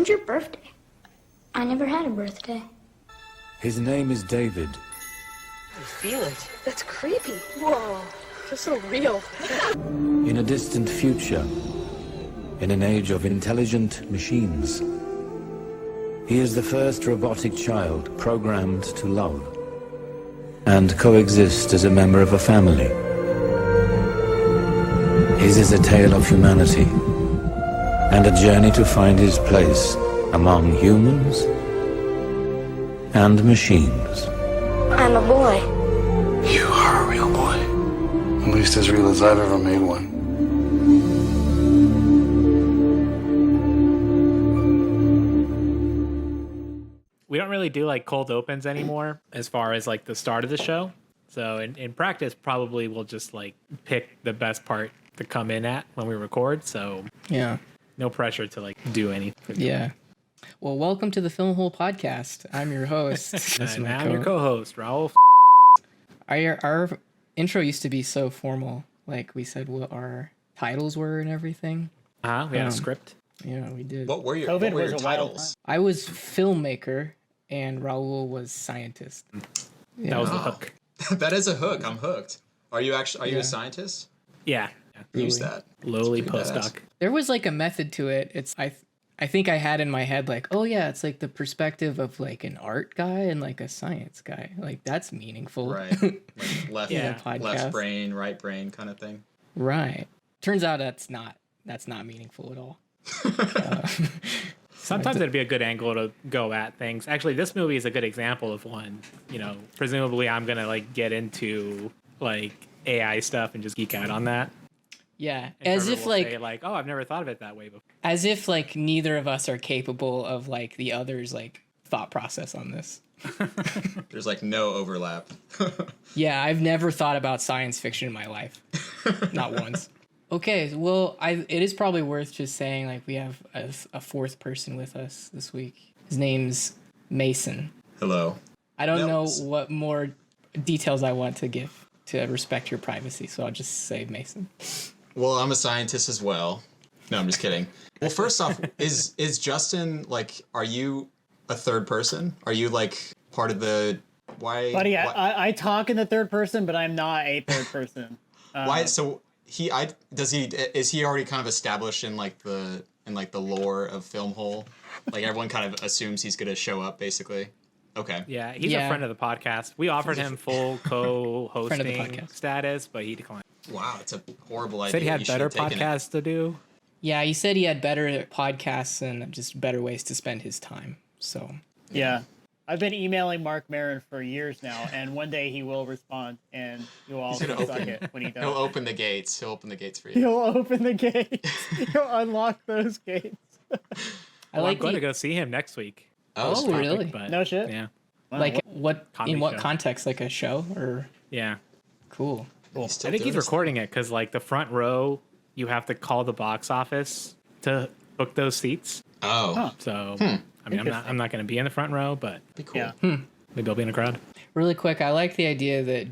When's your birthday? I never had a birthday. His name is David. I feel it. That's creepy. Whoa, that's so real. In a distant future, in an age of intelligent machines, he is the first robotic child programmed to love and coexist as a member of a family. His is a tale of humanity and a journey to find his place among humans and machines. I'm a boy. You are a real boy. At least as real as I've ever made one. We don't really do like cold opens anymore as far as like the start of the show. So in practice, probably we'll just like pick the best part to come in at when we record. So Yeah. no pressure to like do anything. Yeah. Well, welcome to the Film Hole Podcast. I'm your host. And I'm your co-host, Raul. Our intro used to be so formal. Like we said what our titles were and everything. We had a script. Yeah, we did. What were your titles? I was filmmaker and Raul was scientist. Yeah. That was the hook. That is a hook. I'm hooked. Are you you a scientist? Yeah. Use that. Lowly It's pretty postdoc. There was like a method to it. It's I think I had in my head like, oh yeah, it's like the perspective of like an art guy and like a science guy. Like that's meaningful. Right. Like Yeah. left brain, right brain kind of thing. Right. Turns out that's not meaningful at all. Sometimes it'd be a good angle to go at things. Actually, this movie is a good example of one. You know, presumably I'm gonna like get into like AI stuff and just geek out on that. Yeah, And as Trevor if will like say, oh, I've never thought of it that way before. as if like neither of us are capable of like the other's like thought process on this. There's like no overlap. Yeah, I've never thought about science fiction in my life. Not once. Okay, well, it is probably worth just saying like we have a fourth person with us this week. His name's Mason. Hello. I don't know what more details I want to give to respect your privacy, so I'll just say Mason. Well, I'm a scientist as well. No, I'm just kidding. Well, first off, is Justin like? Are you a third person? Are you like part of the? Why? Buddy, why, I talk in the third person, but I'm not a third person. why? So is he already kind of established in like the lore of Film Hole? Like everyone kind of assumes he's gonna show up, basically. Okay. Yeah, he's a friend of the podcast. We offered him full co-hosting podcast status, but he declined. Wow, it's a horrible idea. Said he had better podcasts to do. Yeah, he said he had better podcasts and just better ways to spend his time. So Yeah. I've been emailing Mark Maron for years now, and one day he will respond, and you all suck it when he does. He'll open the gates. He'll open the gates for you. He'll open the gates. He'll unlock those gates. I'm going to go see him next week. Oh, really? But, No shit? Yeah. Like what Comedy in what show. context? Like a show or Yeah. cool? I think he's recording it because like the front row, you have to call the box office to book those seats. Oh. Huh. So I mean, I'm not going to be in the front row, but Be cool. Yeah. maybe I'll be in the crowd. Really quick, I like the idea that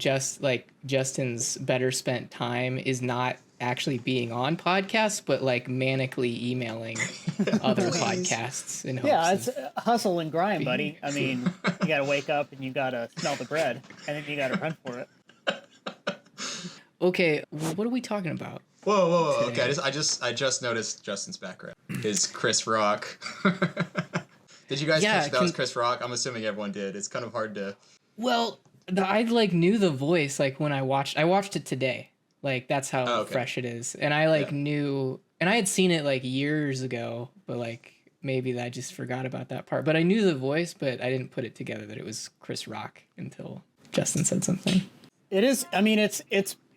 Justin's better spent time is not actually being on podcasts, but like manically emailing other podcasts in hopes. Yeah, of- it's hustle and grind, buddy. I mean, you gotta wake up and you gotta smell the bread, and then you gotta run for it. Okay, what are we talking about? Whoa. Okay, I just noticed Justin's background. Is Chris Rock. Did you guys catch that was Chris Rock? I'm assuming everyone did. It's kind of hard to. Well, I like knew the voice like when I watched it today. Like that's how fresh it is. And I knew, and I had seen it like years ago, but like maybe I just forgot about that part. But I knew the voice, but I didn't put it together that it was Chris Rock until Justin said something. It is. I mean, it's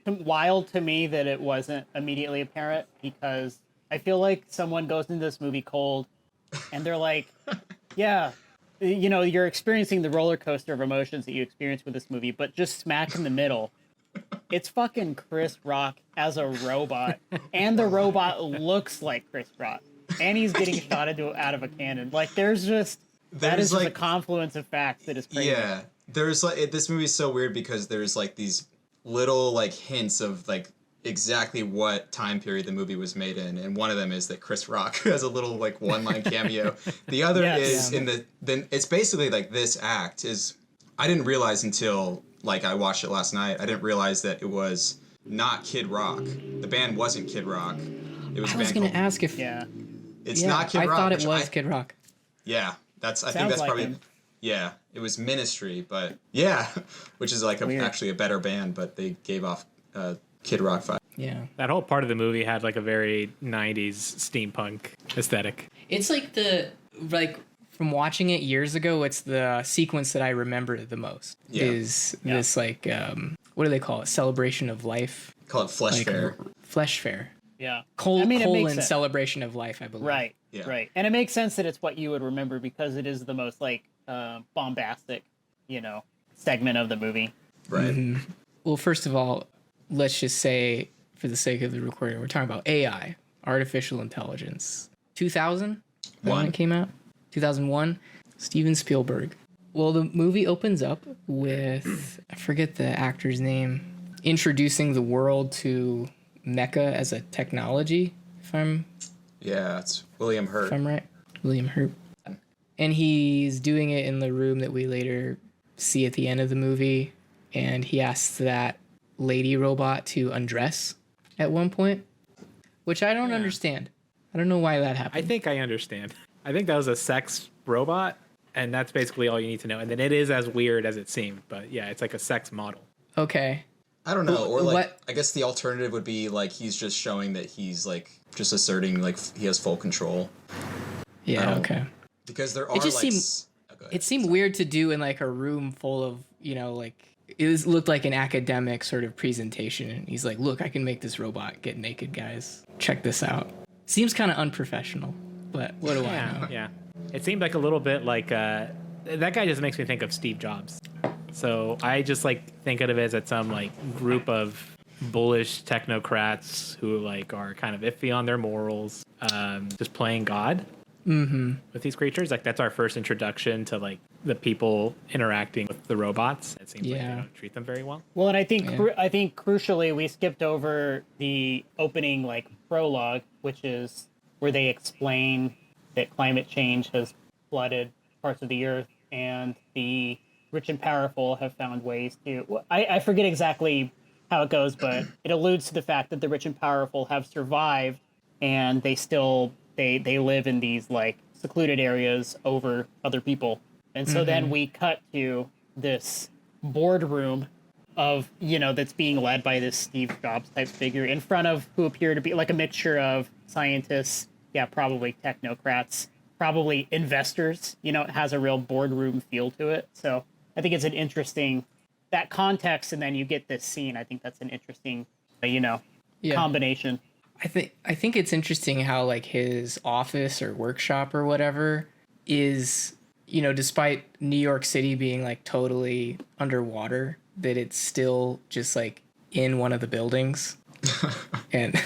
wild to me that it wasn't immediately apparent, because I feel like someone goes into this movie cold, and they're like, "Yeah, you know, you're experiencing the roller coaster of emotions that you experience with this movie, but just smack in the middle, it's fucking Chris Rock as a robot, and the robot looks like Chris Rock, and he's getting shot out of a cannon. Like, that is just a confluence of facts that is crazy." Yeah, there's like this movie is so weird because there's like these little like hints of like exactly what time period the movie was made in, and one of them is that Chris Rock has a little like one-line cameo. The other is in the then it's basically like this act is I didn't realize until like I watched it last night. I didn't realize that it was not Kid Rock. The band wasn't Kid Rock. It was. I was going to ask if it's not Kid Rock. I thought it was Kid Rock. Yeah, I think that's like probably. him. Yeah, it was Ministry, but yeah, which is like actually a better band, but they gave off Kid Rock vibe. Yeah. That whole part of the movie had like a very 90s steampunk aesthetic. It's like from watching it years ago, it's the sequence that I remember the most. Yeah. Is this like what do they call it? Celebration of life. Call it Flesh Fair. Flesh Fair. Yeah. Colon celebration of life, I believe. Right. Yeah. Right. And it makes sense that it's what you would remember because it is the most like bombastic, segment of the movie. Right. Mm-hmm. Well, first of all, let's just say, for the sake of the recording, we're talking about AI, artificial intelligence. 2000? When it came out? 2001? Steven Spielberg. Well, the movie opens up with, I forget the actor's name, introducing the world to mecha as a technology, Yeah, it's William Hurt. if I'm right. William Hurt. And he's doing it in the room that we later see at the end of the movie. And he asks that lady robot to undress at one point, which I don't understand. I don't know why that happened. I think I understand. I think that was a sex robot, and that's basically all you need to know. And then it is as weird as it seemed, but yeah, it's like a sex model. Okay. I don't know, or like What- I guess the alternative would be like he's just showing that he's like just asserting like he has full control. Yeah, okay. Because there are just like seemed- go ahead. It seemed weird to do in like a room full of, looked like an academic sort of presentation. And he's like, look, I can make this robot get naked, guys. Check this out. Seems kind of unprofessional, but what do I know? Yeah. It seemed like a little bit like that guy just makes me think of Steve Jobs. So I just like think of it as some like group of bullish technocrats who like are kind of iffy on their morals, just playing God with these creatures. Like that's our first introduction to like the people interacting with the robots. It seems like they don't treat them very well. Well, and I think crucially we skipped over the opening like prologue, which is where they explain that climate change has flooded parts of the earth and the rich and powerful have found ways to. I forget exactly how it goes, but it alludes to the fact that the rich and powerful have survived and they still they live in these like secluded areas over other people. And so then we cut to this boardroom of, that's being led by this Steve Jobs type figure in front of who appear to be like a mixture of scientists, probably technocrats, probably investors. It has a real boardroom feel to it. So I think it's an interesting, that context, and then you get this scene. I think that's an interesting, combination. I think it's interesting how like his office or workshop or whatever is, despite New York City being like totally underwater, that it's still just like in one of the buildings. And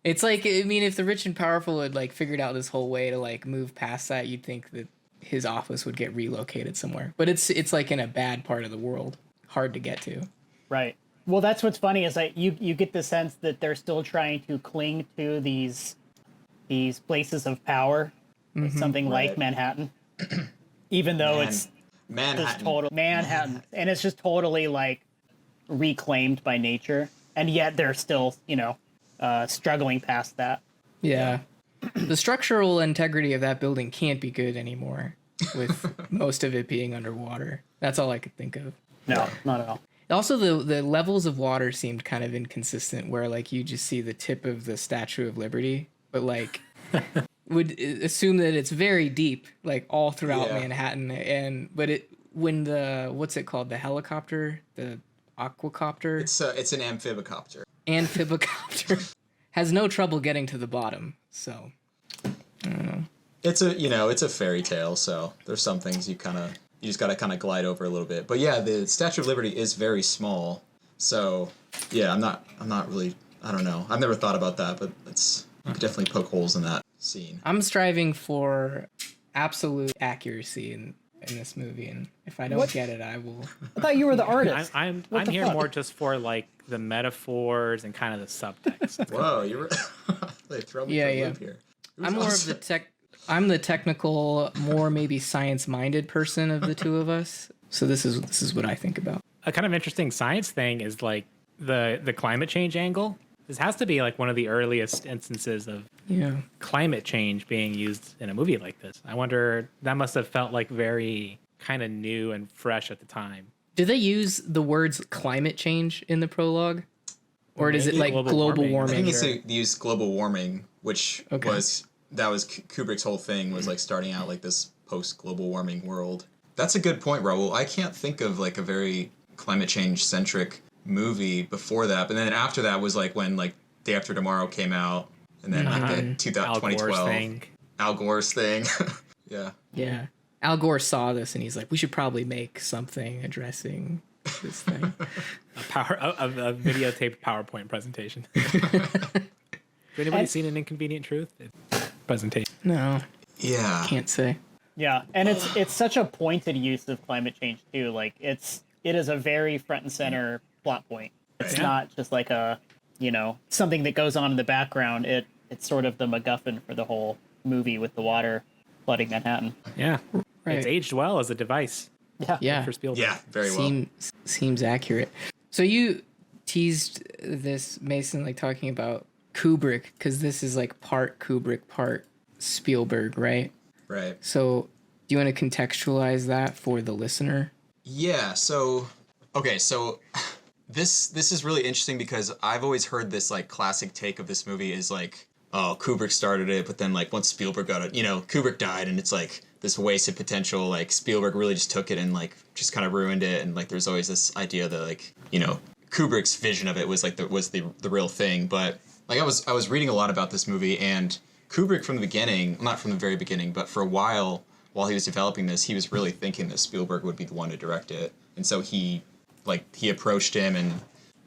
it's like, I mean, if the rich and powerful had like figured out this whole way to like move past that, you'd think that his office would get relocated somewhere. But it's like in a bad part of the world, hard to get to. Right. Well, that's what's funny is that you get the sense that they're still trying to cling to these places of power, something like Manhattan, even though it's Manhattan. just total Manhattan, and it's just totally like reclaimed by nature, and yet they're still struggling past that. Yeah. The structural integrity of that building can't be good anymore with most of it being underwater. That's all I could think of. No, not at all. Also, the levels of water seemed kind of inconsistent, where like you just see the tip of the Statue of Liberty, but like would assume that it's very deep, like all throughout Manhattan. But when the what's it called, the helicopter, the aquacopter, it's an amphibicopter. Amphibicopter has no trouble getting to the bottom. So I don't know. It's a fairy tale, so there's some things you just gotta kind of glide over a little bit. But yeah, the Statue of Liberty is very small, so yeah, I'm not really, I don't know. I've never thought about that, but you could definitely poke holes in that scene. I'm striving for absolute accuracy in this movie, and if I don't get it, I will. I thought you were the artist. I'm What the here fuck? more just for like the metaphors and kind of the subtext. Whoa, you're they throw me Yeah, for a yeah. loop here. It was I'm more awesome. of the tech. I'm the technical, more maybe science-minded person of the two of us. So this is what I think about. A kind of interesting science thing is like the climate change angle. This has to be like one of the earliest instances of Yeah. climate change being used in a movie like this. I wonder, that must have felt like very kind of new and fresh at the time. Do they use the words climate change in the prologue, or is it Maybe like global global warming. warming? I think they used global warming, which Okay. was Kubrick's whole thing, was like starting out like this post global warming world. That's a good point, Raul. I can't think of like a very climate change centric movie before that. But then after that was like when like Day After Tomorrow came out, and then like the Al Gore's 2012 thing. Al Gore's thing. Yeah. Yeah. Al Gore saw this and he's like, we should probably make something addressing this thing. A videotaped PowerPoint presentation. Has anybody seen An Inconvenient Truth? Presentation. No, Yeah. can't say. Yeah, and it's such a pointed use of climate change too. Like it is a very front and center plot point. It's not just like a, something that goes on in the background. It's sort of the MacGuffin for the whole movie with the water flooding Manhattan. Yeah. Right. It's aged well as a device Yeah. for Spielberg. Yeah, very well. Seems accurate. So you teased this, Mason, like talking about Kubrick, because this is like part Kubrick, part Spielberg, right? Right. So do you want to contextualize that for the listener? Yeah, so this is really interesting because I've always heard this like classic take of this movie is like, oh, Kubrick started it, but then like once Spielberg got it, Kubrick died and it's like this wasted potential, like Spielberg really just took it and like just kind of ruined it, and like there's always this idea that like, Kubrick's vision of it was like the real thing. But like I was reading a lot about this movie, and Kubrick from the beginning, not from the very beginning, but for a while he was developing this, he was really thinking that Spielberg would be the one to direct it. And so he approached him, and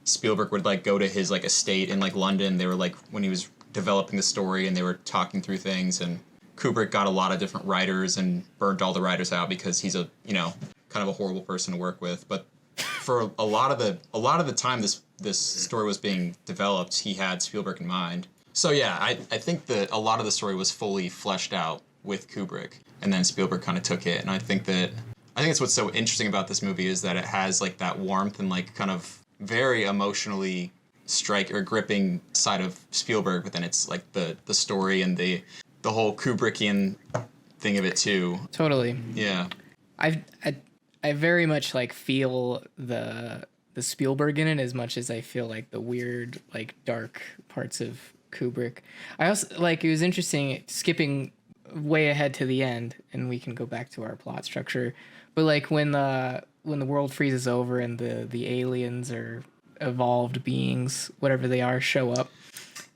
Spielberg would like go to his like estate in like London. They were like when he was developing the story, and they were talking through things, and Kubrick got a lot of different writers and burned all the writers out because he's a, kind of a horrible person to work with. But for a lot of the time this story was being developed, he had Spielberg in mind. So yeah, I think that a lot of the story was fully fleshed out with Kubrick, and then Spielberg kind of took it. And I think it's what's so interesting about this movie is that it has like that warmth and like kind of very emotionally gripping side of Spielberg, but then it's like the story and the whole Kubrickian thing of it too. Totally. Yeah. I very much like feel the Spielberg in it as much as I feel like the weird, like dark parts of Kubrick. I also like, it was interesting skipping way ahead to the end, and we can go back to our plot structure. But like when the world freezes over and the aliens or evolved beings, whatever they are, show up.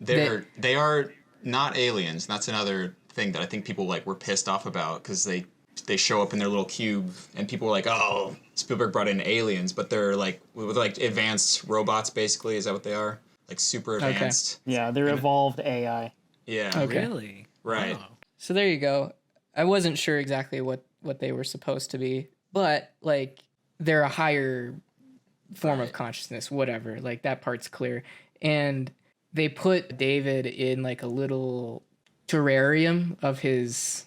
They are not aliens. That's another thing that I think people like were pissed off about, because they show up in their little cube and people were like, oh, Spielberg brought in aliens, but they're like with like advanced robots based. Is that what they are? Like super advanced. Okay. Yeah, they're evolved AI. Yeah. Okay. Really? Right. Wow. So there you go. I wasn't sure exactly what they were supposed to be, but like they're a higher form of consciousness, whatever. Like that part's clear. And they put David in like a little terrarium of his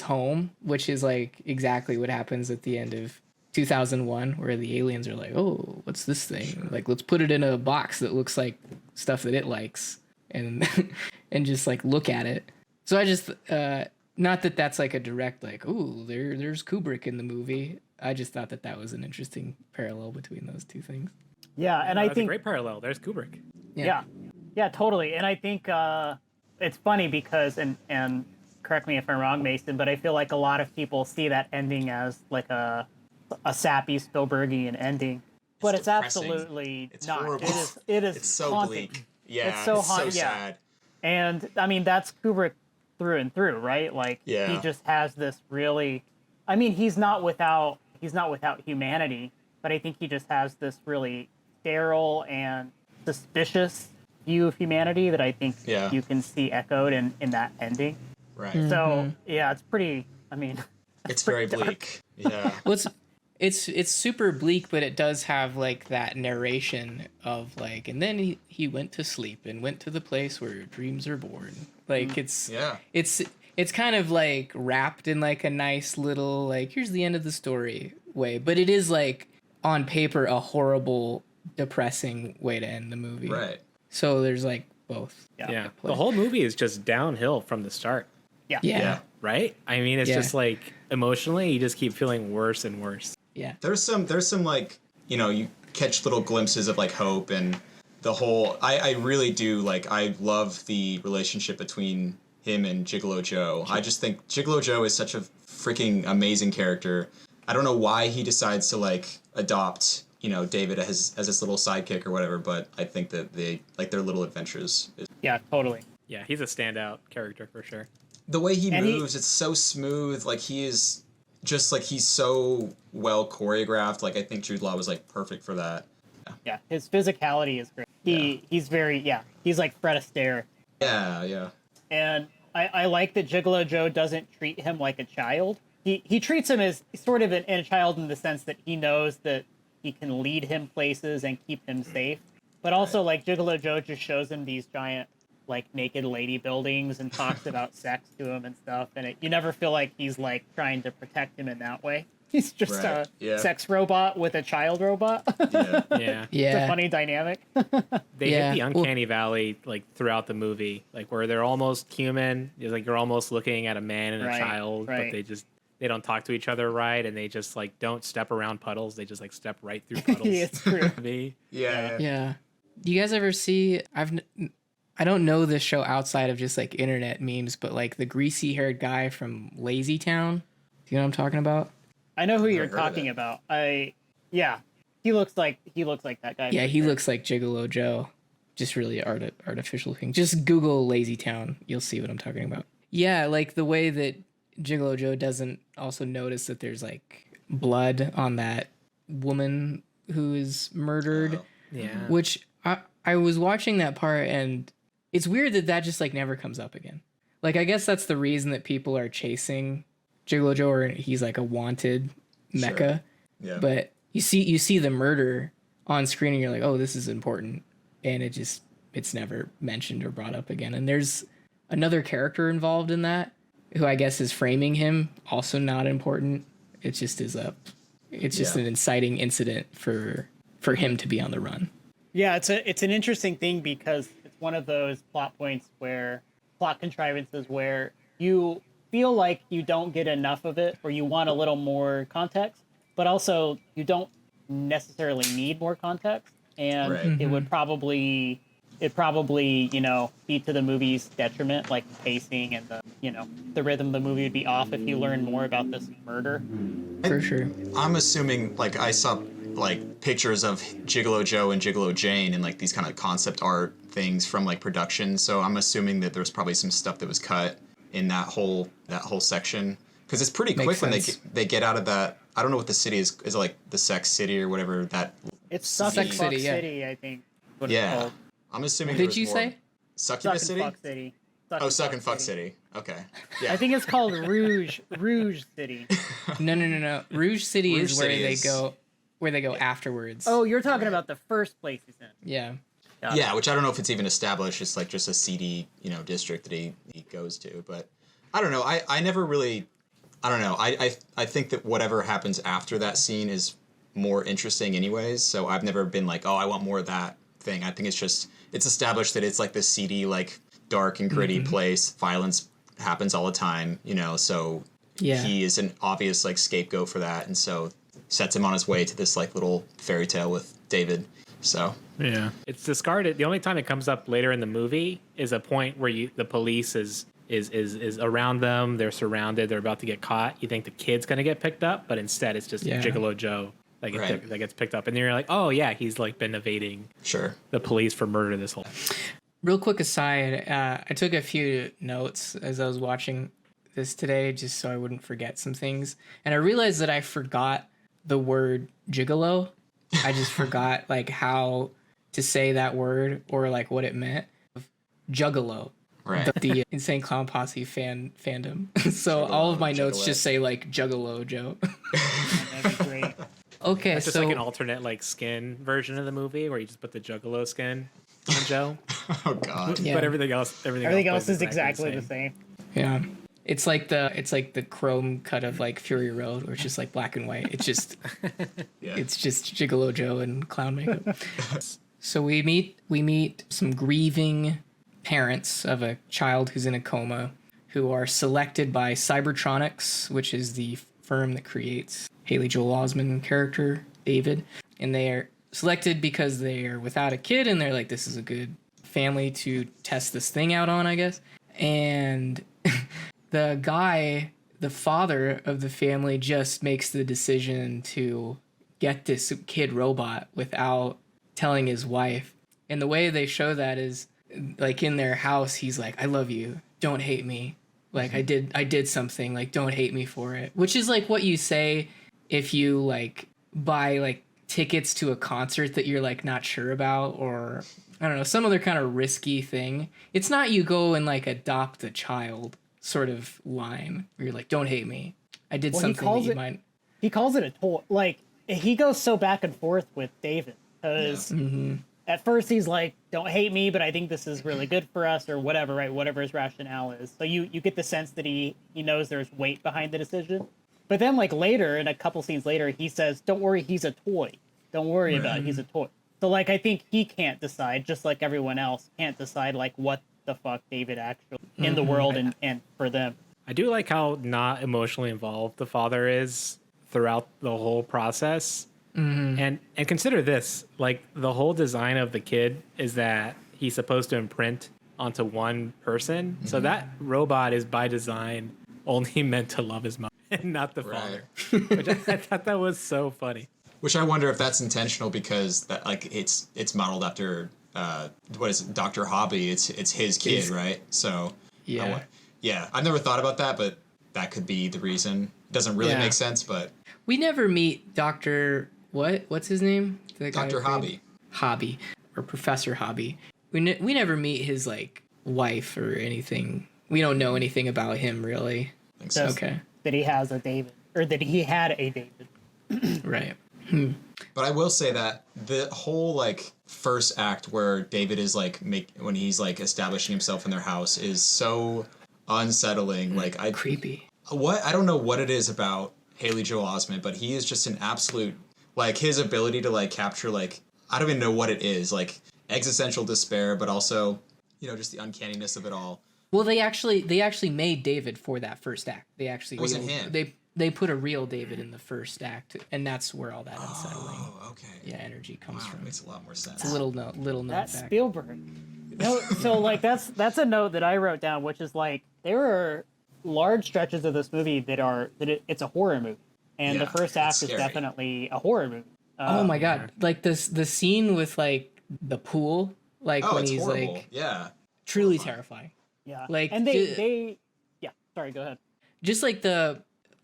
home, which is like exactly what happens at the end of 2001, where the aliens are like, oh, what's this thing? Like, let's put it in a box that looks like stuff that it likes, and and just like look at it. So I just not that that's like a direct like, oh, there's Kubrick in the movie. I just thought that was an interesting parallel between those two things. Yeah, and I That's think a great parallel. There's Kubrick. Yeah, totally. And I think it's funny because, and correct me if I'm wrong, Mason, but I feel like a lot of people see that ending as like a sappy Spielbergian ending, but it's depressing. absolutely It's not. horrible. It is It's so haunting. bleak. Yeah. It's so haunting. sad. And I mean, that's Kubrick through and through, right? Like Yeah. he just has this really, I mean, he's not without humanity, but I think he just has this really sterile and suspicious view of humanity that I think you can see echoed in that ending. Right. So yeah, it's pretty, I mean, It's very bleak. Yeah. Well, it's super bleak, but it does have like that narration of like, and then he went to sleep and went to the place where dreams are born. Like it's kind of like wrapped in like a nice little like here's the end of the story way, but it is like on paper a horrible, depressing way to end the movie. Right. So there's like both. Yeah. The whole movie is just downhill from the start. Yeah. Right? I mean, it's just like emotionally, you just keep feeling worse and worse. Yeah. There's some like, you know, you catch little glimpses of like hope and the whole I really do like I love the relationship between him and Gigolo Joe. I just think Gigolo Joe is such a freaking amazing character. I don't know why he decides to like adopt, you know, David as his little sidekick or whatever, but I think that they like their little adventures. Yeah, totally. Yeah, he's a standout character for sure. The way he moves, it's so smooth. Like he is just like he's so well choreographed. Like I think Jude Law was like perfect for that. Yeah, his physicality is great. He's very he's like Fred Astaire. Yeah. And I like that Gigolo Joe doesn't treat him like a child. He treats him as sort of a child in the sense that he knows that he can lead him places and keep him safe. But also like Gigolo Joe just shows him these giant like naked lady buildings and talks about sex to him and stuff. And you never feel like he's like trying to protect him in that way. He's just a sex robot with a child robot. Yeah. It's a funny dynamic. They hit the uncanny valley like throughout the movie, like where they're almost human. It's like you're almost looking at a man and a child, but they don't talk to each other right, and they just like don't step around puddles. They just like step right through puddles. It's true. Yeah. Do you guys ever see? I don't know this show outside of just like internet memes, but like the greasy haired guy from Lazy Town. Do you know what I'm talking about? I know who you're talking about. He looks like that guy. Yeah, he looks like Gigolo Joe. Just really artificial looking. Just Google Lazy Town. You'll see what I'm talking about. Yeah, like the way that Gigolo Joe doesn't also notice that there's like blood on that woman who is murdered. Yeah. Which I was watching that part and it's weird that just like never comes up again. Like I guess that's the reason that people are chasing Gigolo Joe, or he's like a wanted mecha. Sure. Yeah. But you see the murder on screen and you're like, oh, this is important, and it's never mentioned or brought up again. And there's another character involved in that who I guess is framing him, also not important. It just is an inciting incident for him to be on the run. Yeah, it's an interesting thing because it's one of those plot contrivances where you feel like you don't get enough of it or you want a little more context, but also you don't necessarily need more context, and it would probably be to the movie's detriment, like the pacing and the rhythm of the movie would be off if you learn more about this murder. For sure. I'm assuming like I saw like pictures of Gigolo Joe and Gigolo Jane and like these kind of concept art things from like production, so I'm assuming that there's probably some stuff that was cut in that whole section, because it's pretty quick when they get out of that. I don't know what the city is it like the Sex City or whatever that. It's Succubus City, I think. What it's called. I'm assuming. What did you say? Succubus City? Fuck City. Suck and Fuck City. Okay. Yeah. I think it's called Rouge City. No. Rouge City is where they go afterwards. Oh, you're talking about the first place he's in. Yeah. Yeah, which I don't know if it's even established. It's like just a seedy, district that he goes to. But I don't know. I never really, I don't know. I think that whatever happens after that scene is more interesting anyways. So I've never been like, oh, I want more of that thing. I think it's established that it's like this seedy, like dark and gritty place. Violence happens all the time, so he is an obvious like scapegoat for that. And so sets him on his way to this like little fairy tale with David. So yeah, it's discarded. The only time it comes up later in the movie is a point where the police is around them. They're surrounded. They're about to get caught. You think the kid's gonna get picked up, but instead it's just Gigolo Joe that gets picked up. And then you're like, oh yeah, he's like been evading the police for murder this whole. Real quick aside, I took a few notes as I was watching this today, just so I wouldn't forget some things. And I realized that I forgot the word gigolo. I just forgot like how to say that word or like what it meant. Juggalo. Right. the Insane Clown Posse fandom. So all of my notes just say like Juggalo Joe. That'd be great. Okay, It's just so like an alternate like skin version of the movie where you just put the Juggalo skin on Joe, Oh God. Yeah. but everything else Everything plays else is exactly the same. yeah, it's like the chrome cut of like Fury Road, where it's just like black and white. It's just Yeah. it's just Gigolo Joe and clown makeup. So we meet some grieving parents of a child who's in a coma, who are selected by Cybertronics, which is the firm that creates Haley Joel Osment character David, and they are selected because they are without a kid, and they're like, this is a good family to test this thing out on, I guess. And the father of the family, just makes the decision to get this kid robot without telling his wife. And the way they show that is like in their house, he's like, I love you, don't hate me, like I did something, like don't hate me for it, which is like what you say if you like buy like tickets to a concert that you're like not sure about, or I don't know, some other kind of risky thing. It's not you go and like adopt a child sort of line where you're like, don't hate me, I did something that you might. He calls it a toy. Like, he goes so back and forth with David because at first he's like, don't hate me, but I think this is really good for us, or whatever, right? Whatever his rationale is. So you get the sense that he knows there's weight behind the decision. But then like later, in a couple scenes later, he says, don't worry, he's a toy. Don't worry about it, he's a toy. So like, I think he can't decide, just like everyone else can't decide like what the fuck David actually in the world and for them. I do like how not emotionally involved the father is throughout the whole process. And consider this, like the whole design of the kid is that he's supposed to imprint onto one person. So that robot is by design only meant to love his mom and not the father. Which I thought that was so funny. Which I wonder if that's intentional, because that like it's modeled after what is it, Dr. Hobby? It's his kid, right? So Yeah. Yeah, I've never thought about that, but that could be the reason. It doesn't really make sense, but We never meet Dr. What's his name? The guy Dr. who played Hobby. Hobby, or Professor Hobby. We never meet his like wife or anything. We don't know anything about him really. I think so. Okay. That he has a David, or that he had a David. Right. But I will say that the whole like first act where David is like when he's like establishing himself in their house is so unsettling. Like Creepy. I don't know what it is about Haley Joel Osment, but he is just an absolute, like his ability to like capture like, I don't even know what it is, like existential despair, but also, you know, just the uncanniness of it all. Well, they actually made David for that first act. They actually Wasn't him. They put a real David in the first act, and that's where all that unsettling energy comes from. Makes a lot more sense. It's a little note That's back. Spielberg. No, so like that's a note that I wrote down, which is like there are large stretches of this movie it's a horror movie, and the first act is definitely a horror movie. Oh my god! Like the scene with like the pool, like when it's he's horrible. like Horrifying. truly terrifying. Yeah, Like, and they sorry, go ahead. Just like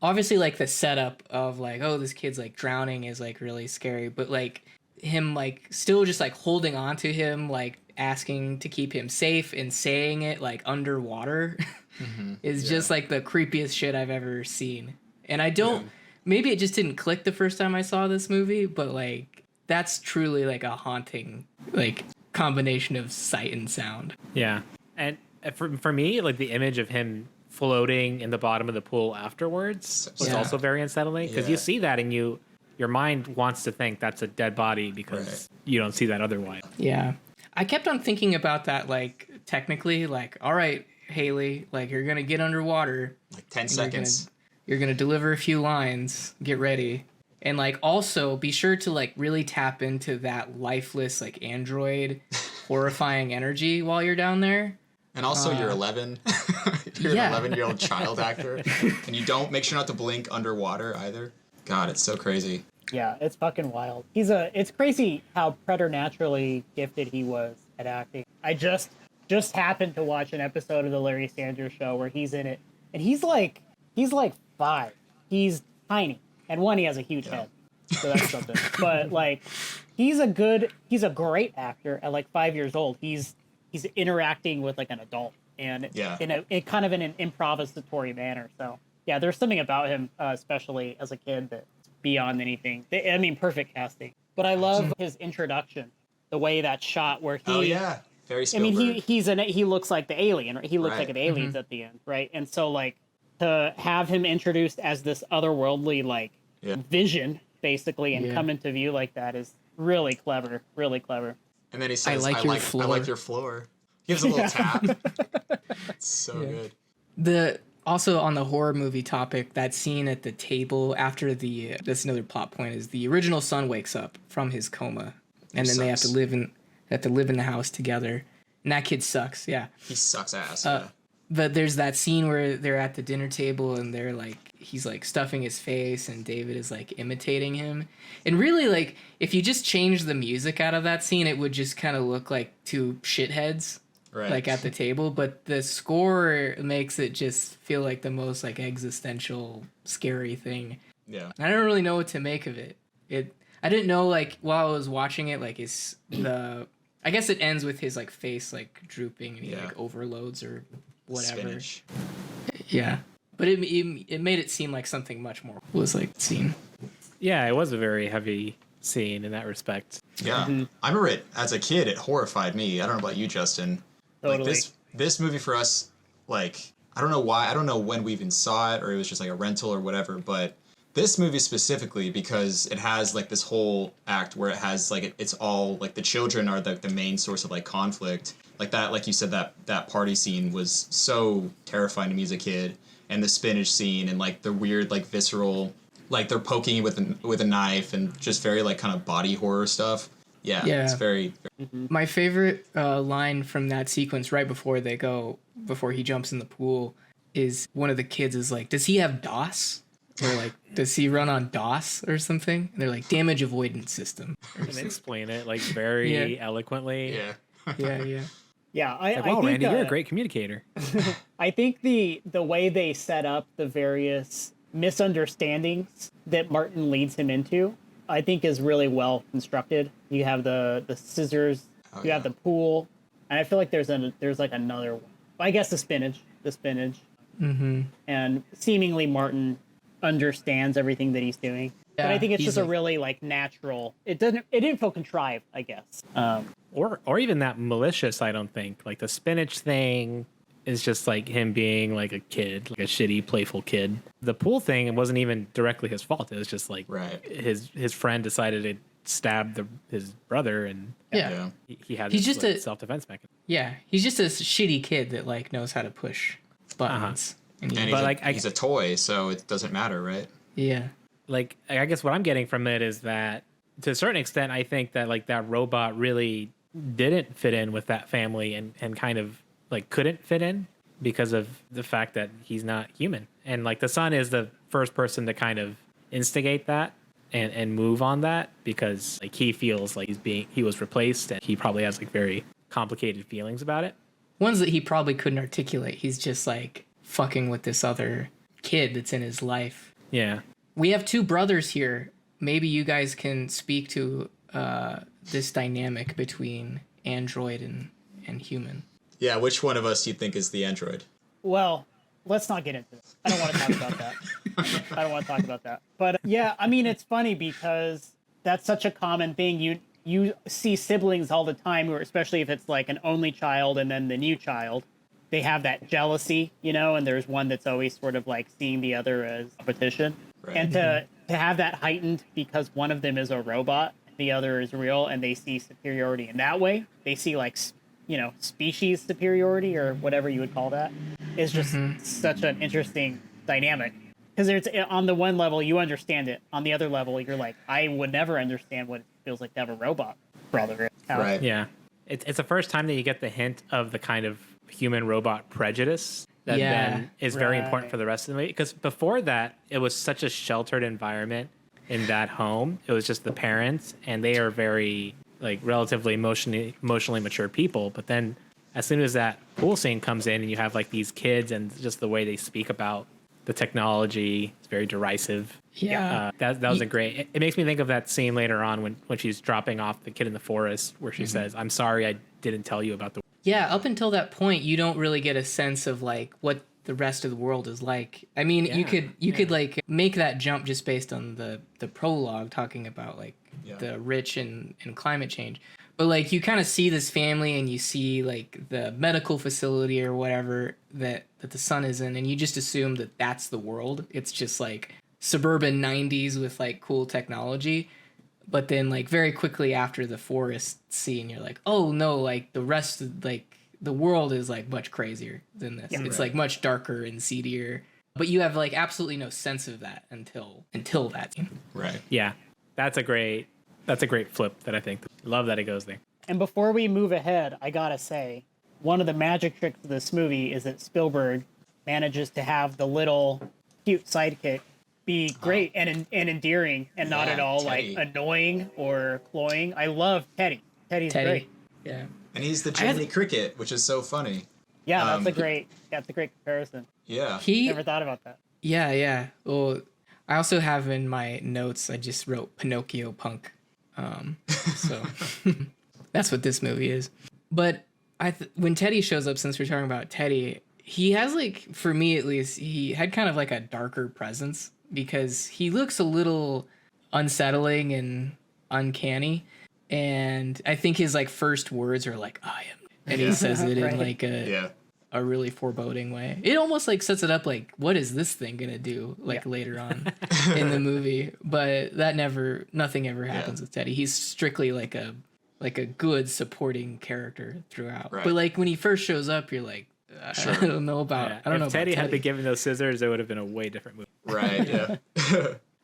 obviously like the setup of like, oh, this kid's like drowning is like really scary, but like him like still just like holding on to him, like asking to keep him safe and saying it like underwater is just like the creepiest shit I've ever seen. And I don't maybe it just didn't click the first time I saw this movie, but like that's truly like a haunting like combination of sight and sound. Yeah. And for me, like the image of him floating in the bottom of the pool afterwards was also very unsettling, because you see that and your mind wants to think that's a dead body because you don't see that otherwise. Yeah. I kept on thinking about that, like technically, like, all right, Haley, like you're going to get underwater. Like 10 seconds. You're going to deliver a few lines. Get ready. And like also be sure to like really tap into that lifeless like android horrifying energy while you're down there. And also you're 11. You're an 11-year-old child actor. And you don't make sure not to blink underwater either. God, it's so crazy. Yeah, it's fucking wild. It's crazy how preternaturally gifted he was at acting. I just happened to watch an episode of the Larry Sanders Show where he's in it, and he's like 5. He's tiny, and he has a huge head, so that's something. But like, he's a great actor at like 5 years old. He's interacting with like an adult, and Yeah. in kind of in an improvisatory manner. So yeah, there's something about him, especially as a kid, that's beyond anything. I mean, perfect casting. But I love his introduction, the way that's shot, where he. Oh yeah, very I Spielberg. mean, he looks like the alien, right? He looks Right. like an alien's at the end, right? And so like to have him introduced as this otherworldly like vision, basically, and come into view like that is really clever, really clever. And then he says, I like your floor. He gives a little tap. It's so good. Also on the horror movie topic, that scene at the table after that's another plot point, is the original son wakes up from his coma, and then they have to live in the house together, and that kid sucks. Yeah, He sucks ass. but there's that scene where they're at the dinner table and they're like, he's like stuffing his face and David is like imitating him, and really like if you just change the music out of that scene, it would just kind of look like two shitheads. Right. Like at the table, but the score makes it just feel like the most like existential, scary thing. Yeah. I don't really know what to make of it. I didn't know like while I was watching it, like I guess it ends with his like face like drooping and he like overloads or whatever. Spinach. Yeah, but it made it seem like something much more was like seen. Yeah, it was a very heavy scene in that respect. Yeah. I remember it as a kid. It horrified me. I don't know about you, Justin. Totally. Like this movie for us, like, I don't know why, I don't know when we even saw it or it was just like a rental or whatever, but this movie specifically, because it has like this whole act where it has like, it's all like the children are the main source of like conflict. Like that, like you said, that party scene was so terrifying to me as a kid, and the spinach scene and like the weird like visceral, like they're poking you with a knife and just very like kind of body horror stuff. Yeah. It's very My favorite line from that sequence right before he jumps in the pool is one of the kids is like, does he have DOS? Or like, does he run on DOS or something? And they're like, damage avoidance system. And they explain it like very eloquently. Yeah. Yeah, Like, wow, Randy, you're a great communicator. I think the way they set up the various misunderstandings that Martin leads him into, I think is really well constructed. You have the scissors, you have the pool, and I feel like there's like another one. I guess the spinach, Mm-hmm. and seemingly Martin understands everything that he's doing. But I think it's just a really like natural. It didn't feel contrived, I guess. Or even that malicious. I don't think like the spinach thing is just like him being like a kid, like a shitty, playful kid. The pool thing, it wasn't even directly his fault. It was just like his friend decided to stab his brother, and he had he's this, just like, a self-defense mechanism. Yeah, he's just a shitty kid that like knows how to push buttons. and he's a toy, so it doesn't matter, right? Yeah. Like, I guess what I'm getting from it is that to a certain extent, I think that like that robot really didn't fit in with that family and kind of like couldn't fit in because of the fact that he's not human. And like the son is the first person to kind of instigate that and move on that, because like he feels like he was replaced, and he probably has like very complicated feelings about it. Ones that he probably couldn't articulate. He's just like fucking with this other kid that's in his life. Yeah. We have two brothers here. Maybe you guys can speak to this dynamic between android and human. Yeah, which one of us do you think is the android? Well, let's not get into this. I don't want to talk about that. But yeah, I mean, it's funny because that's such a common thing. You see siblings all the time, or especially if it's like an only child and then the new child, they have that jealousy, and there's one that's always sort of like seeing the other as competition. Right. And to have that heightened because one of them is a robot, the other is real, and they see superiority in that way. They see like, species superiority or whatever you would call that, is just such an interesting dynamic. Because it's on the one level you understand it, on the other level you're like, I would never understand what it feels like to have a robot brother. Right. Yeah. It's the first time that you get the hint of the kind of human robot prejudice that then is very important for the rest of the movie. Because before that, it was such a sheltered environment in that home. It was just the parents, and they are very like relatively emotionally mature people. But then as soon as that pool scene comes in and you have like these kids and just the way they speak about the technology, it's very derisive. Yeah. That wasn't great. It makes me think of that scene later on when she's dropping off the kid in the forest where she says, I'm sorry I didn't tell you about the Yeah, up until that point, you don't really get a sense of like what the rest of the world is like. I mean, you could like make that jump just based on the prologue talking about like the rich and climate change. But like you kind of see this family and you see like the medical facility or whatever that the son is in, and you just assume that that's the world. It's just like suburban 90s with like cool technology. But then like very quickly after the forest scene, you're like, oh no, like the rest of like the world is like much crazier than this. It's like much darker and seedier. But you have like absolutely no sense of that until that scene. Right. Yeah. That's a great flip that I think. Love that it goes there. And before we move ahead, I gotta say, one of the magic tricks of this movie is that Spielberg manages to have the little cute sidekick be great and endearing and not at all Teddy. like annoying or cloying. I love Teddy. Teddy's great. Yeah. And he's the Jiminy Cricket, which is so funny. Yeah, that's a great comparison. Yeah. Never thought about that. Yeah. Well, I also have in my notes, I just wrote Pinocchio punk. So that's what this movie is. But when Teddy shows up, since we're talking about Teddy, he has like, for me at least, he had kind of like a darker presence because he looks a little unsettling and uncanny. And I think his like first words are like, I am. And he says it in like a really foreboding way. It almost like sets it up like, what is this thing gonna do like later on in the movie? But nothing ever happens with Teddy. He's strictly like a good supporting character throughout. Right. But like when he first shows up, you're like, I don't know about. I don't know. If Teddy about had been given those scissors, it would have been a way different movie. Right. Yeah.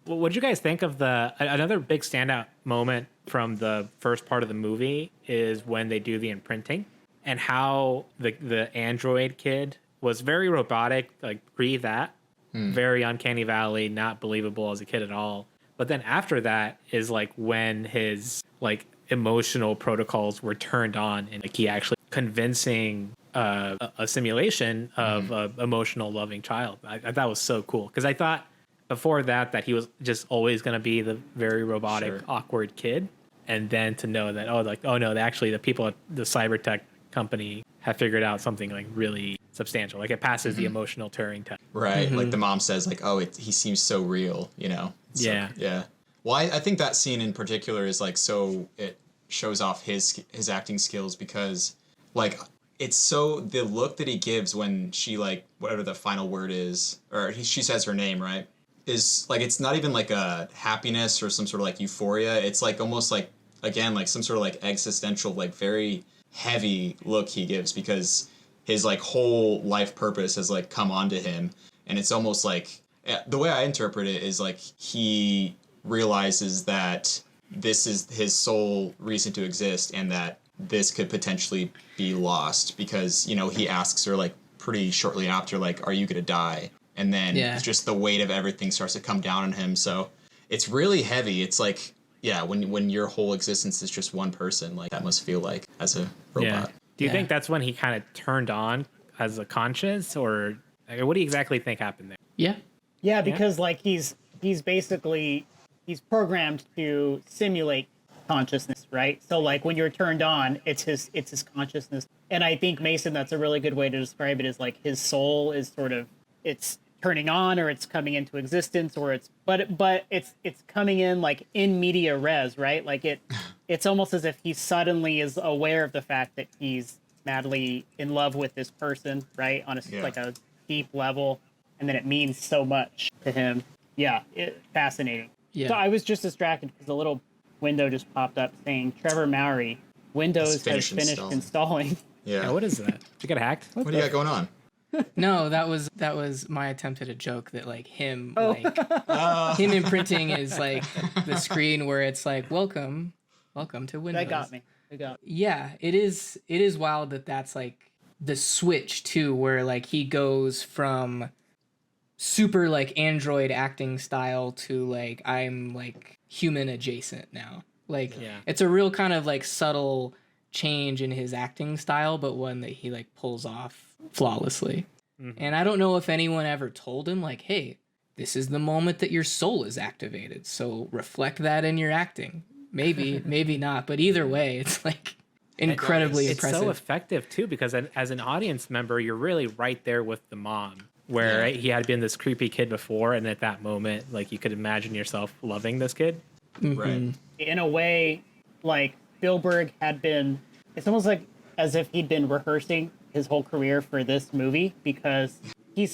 Well, what did you guys think of another big standout moment from the first part of the movie is when they do the imprinting and how the android kid was very robotic, like pre that, very uncanny valley, not believable as a kid at all. But then after that is like when his like emotional protocols were turned on and like he actually convincing a simulation of an emotional loving child. I thought was so cool because I thought before that he was just always going to be the very robotic, awkward kid. And then to know that, actually the people at the cybertech company have figured out something like really substantial. Like it passes the emotional Turing test. Right. Like the mom says like, he seems so real, you know? So, yeah. Well, I think that scene in particular is like, so it shows off his acting skills because like, it's so the look that he gives when she like, whatever the final word is, or she says her name, right? Is like, it's not even like a happiness or some sort of like euphoria. It's like almost like, again, like some sort of like existential, like very heavy look he gives because his like whole life purpose has like come onto him. And it's almost like, the way I interpret it is like he realizes that this is his sole reason to exist and that this could potentially be lost because, you know, he asks her like pretty shortly after, like, are you going to die? And then it's just the weight of everything starts to come down on him. So it's really heavy. It's like, when your whole existence is just one person, like that must feel like as a robot. Yeah. Do you think that's when he kind of turned on as a conscious or what do you exactly think happened there? Yeah. Yeah, because like he's programmed to simulate consciousness, right? So like when you're turned on, it's his consciousness. And I think Mason, that's a really good way to describe it is like his soul is sort of it's turning on or it's coming into existence or it's coming in like in media res, right? Like it's almost as if he suddenly is aware of the fact that he's madly in love with this person, right? On like a deep level, and then it means so much to him. Yeah, fascinating. Yeah. So I was just distracted because a little window just popped up saying Trevor Mowry, Windows has finished installing. Yeah. What is that? Did you get hacked? What do you got going on? No, that was my attempt at a joke that like him him imprinting is like the screen where it's like welcome to Windows. That got me. Yeah, it is wild that that's like the switch too, where like he goes from super like android acting style to like I'm like human adjacent now. Like it's a real kind of like subtle change in his acting style, but one that he like pulls off flawlessly. And I don't know if anyone ever told him like, hey, this is the moment that your soul is activated, so reflect that in your acting. Maybe maybe not, but either way it's like incredibly It's impressive. so effective too, because as an audience member, you're really right there with the mom, where right, he had been this creepy kid before, and at that moment, like you could imagine yourself loving this kid. Right. In a way, like Spielberg had been, it's almost like as if he'd been rehearsing his whole career for this movie, because he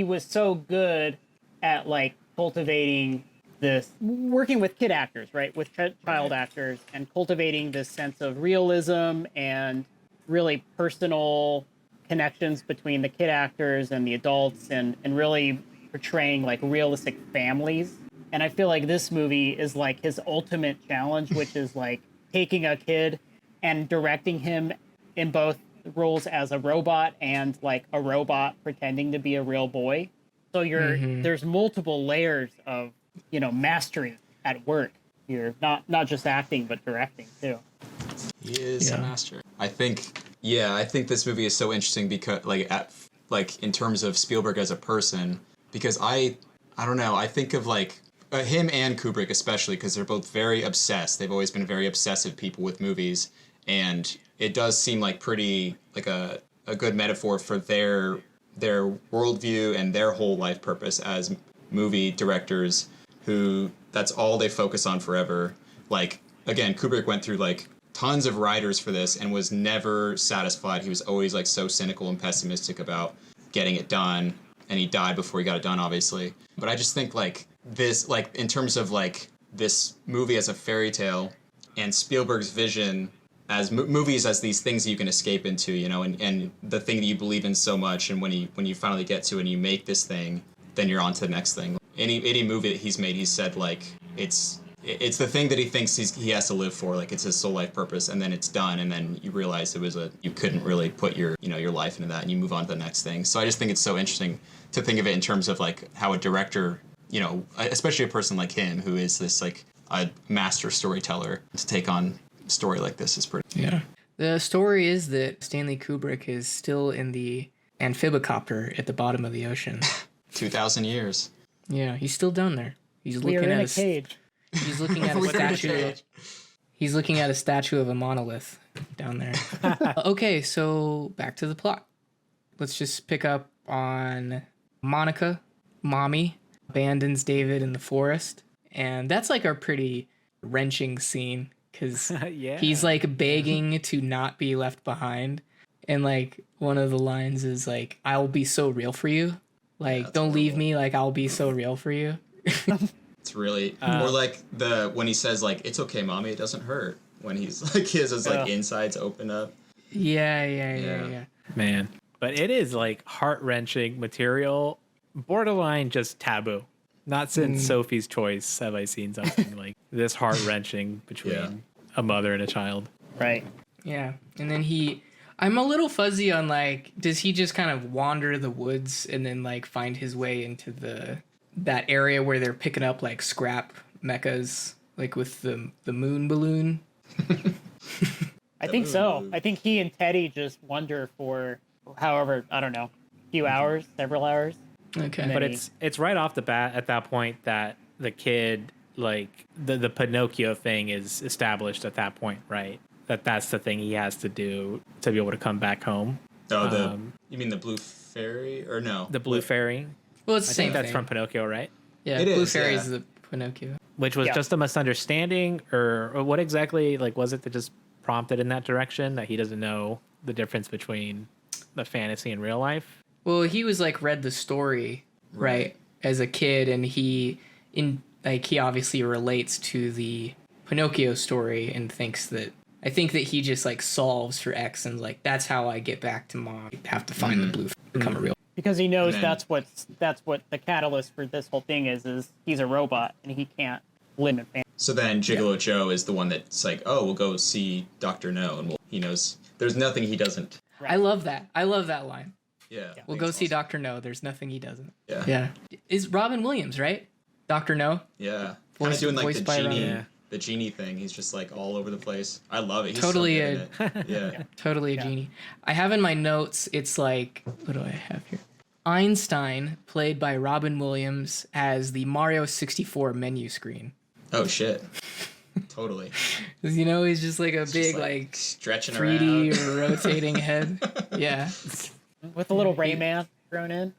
was so good at like cultivating this, working with kid actors, right, with child actors, and cultivating this sense of realism and really personal connections between the kid actors and the adults, and really portraying like realistic families. And I feel like this movie is like his ultimate challenge, which is like taking a kid and directing him in both roles as a robot and like a robot pretending to be a real boy. So there's multiple layers of, you know, mastery at work. You're not just acting, but directing too. He is a master. I think this movie is so interesting because like in terms of Spielberg as a person, because I don't know, I think of like him and Kubrick especially, because they're both very obsessed. They've always been very obsessive people with movies, and it does seem like pretty like a good metaphor for their worldview and their whole life purpose as movie directors, who that's all they focus on forever. Like again, Kubrick went through like tons of writers for this and was never satisfied. He was always like so cynical and pessimistic about getting it done, and he died before he got it done, obviously. But I just think like this, like in terms of like this movie as a fairy tale, and Spielberg's vision as movies as these things you can escape into, you know, and the thing that you believe in so much, and when you finally get to it and you make this thing, then you're on to the next thing. Any movie that he's made, he's said like it's the thing that he thinks he has to live for, like it's his sole life purpose, and then it's done, and then you realize you couldn't really put your life into that, and you move on to the next thing. So I just think it's so interesting to think of it in terms of like how a director, you know, especially a person like him who is this like a master storyteller, to take on a story like this is pretty. Yeah. The story is that Stanley Kubrick is still in the amphibicopter at the bottom of the ocean. 2,000 years. Yeah, he's still down there. He's We looking are in at a cage. He's looking at a statue. He's looking at a statue of a monolith down there. Okay, so back to the plot. Let's just pick up on Monica, mommy, abandons David in the forest. And that's like a pretty wrenching scene, because he's like begging to not be left behind. And like one of the lines is like, "I'll be so real for you. Like, don't leave me. Like, I'll be so real for you." It's really, or like when he says like, "It's okay, mommy, it doesn't hurt," when he's like his like insides open up. Yeah. Man, but it is like heart-wrenching material, borderline just taboo. Not since Sophie's Choice have I seen something like this heart-wrenching between a mother and a child. Right. Yeah. And then I'm a little fuzzy on like, does he just kind of wander the woods and then like find his way into that area where they're picking up like scrap mechas, like with the moon balloon? I think so. I think he and Teddy just wander for however, I don't know, a few hours, several hours. Okay. But it's right off the bat at that point that the kid, like the Pinocchio thing is established at that point, right? That's the thing he has to do to be able to come back home. Oh, you mean the Blue Fairy, or no? The Blue Fairy. Well, it's the I same think that's thing. from Pinocchio, right? Yeah, It Blue is, Fairy yeah. is the Pinocchio. Which was Yeah. just a misunderstanding, or what exactly like was it that just prompted in that direction, that he doesn't know the difference between the fantasy and real life? Well, he was like read the story right as a kid, and he obviously relates to the Pinocchio story and I think that he just like solves for X and like, that's how I get back to mom. I have to find the blue become a real. Because he knows And then- that's what the catalyst for this whole thing is he's a robot and he can't live in fantasy. So then Gigolo Joe is the one that's like, "Oh, we'll go see Dr. No," and he knows there's nothing he doesn't. I love that. I love that line. Yeah. We'll go see Dr. No. There's nothing he doesn't. Yeah. Yeah. Is Robin Williams, right? Dr. No? Yeah. Kind of doing like voiced by the genie thing. He's just like all over the place. I love it. He's Totally so good in it. Yeah. Totally a genie. I have in my notes, it's like, what do I have here? Einstein, played by Robin Williams, as the Mario 64 menu screen. Oh shit. Totally. Because, you know, he's just like a It's big, just, like 'Stretching 3D around. rotating head. Yeah. With a little Rayman thrown in.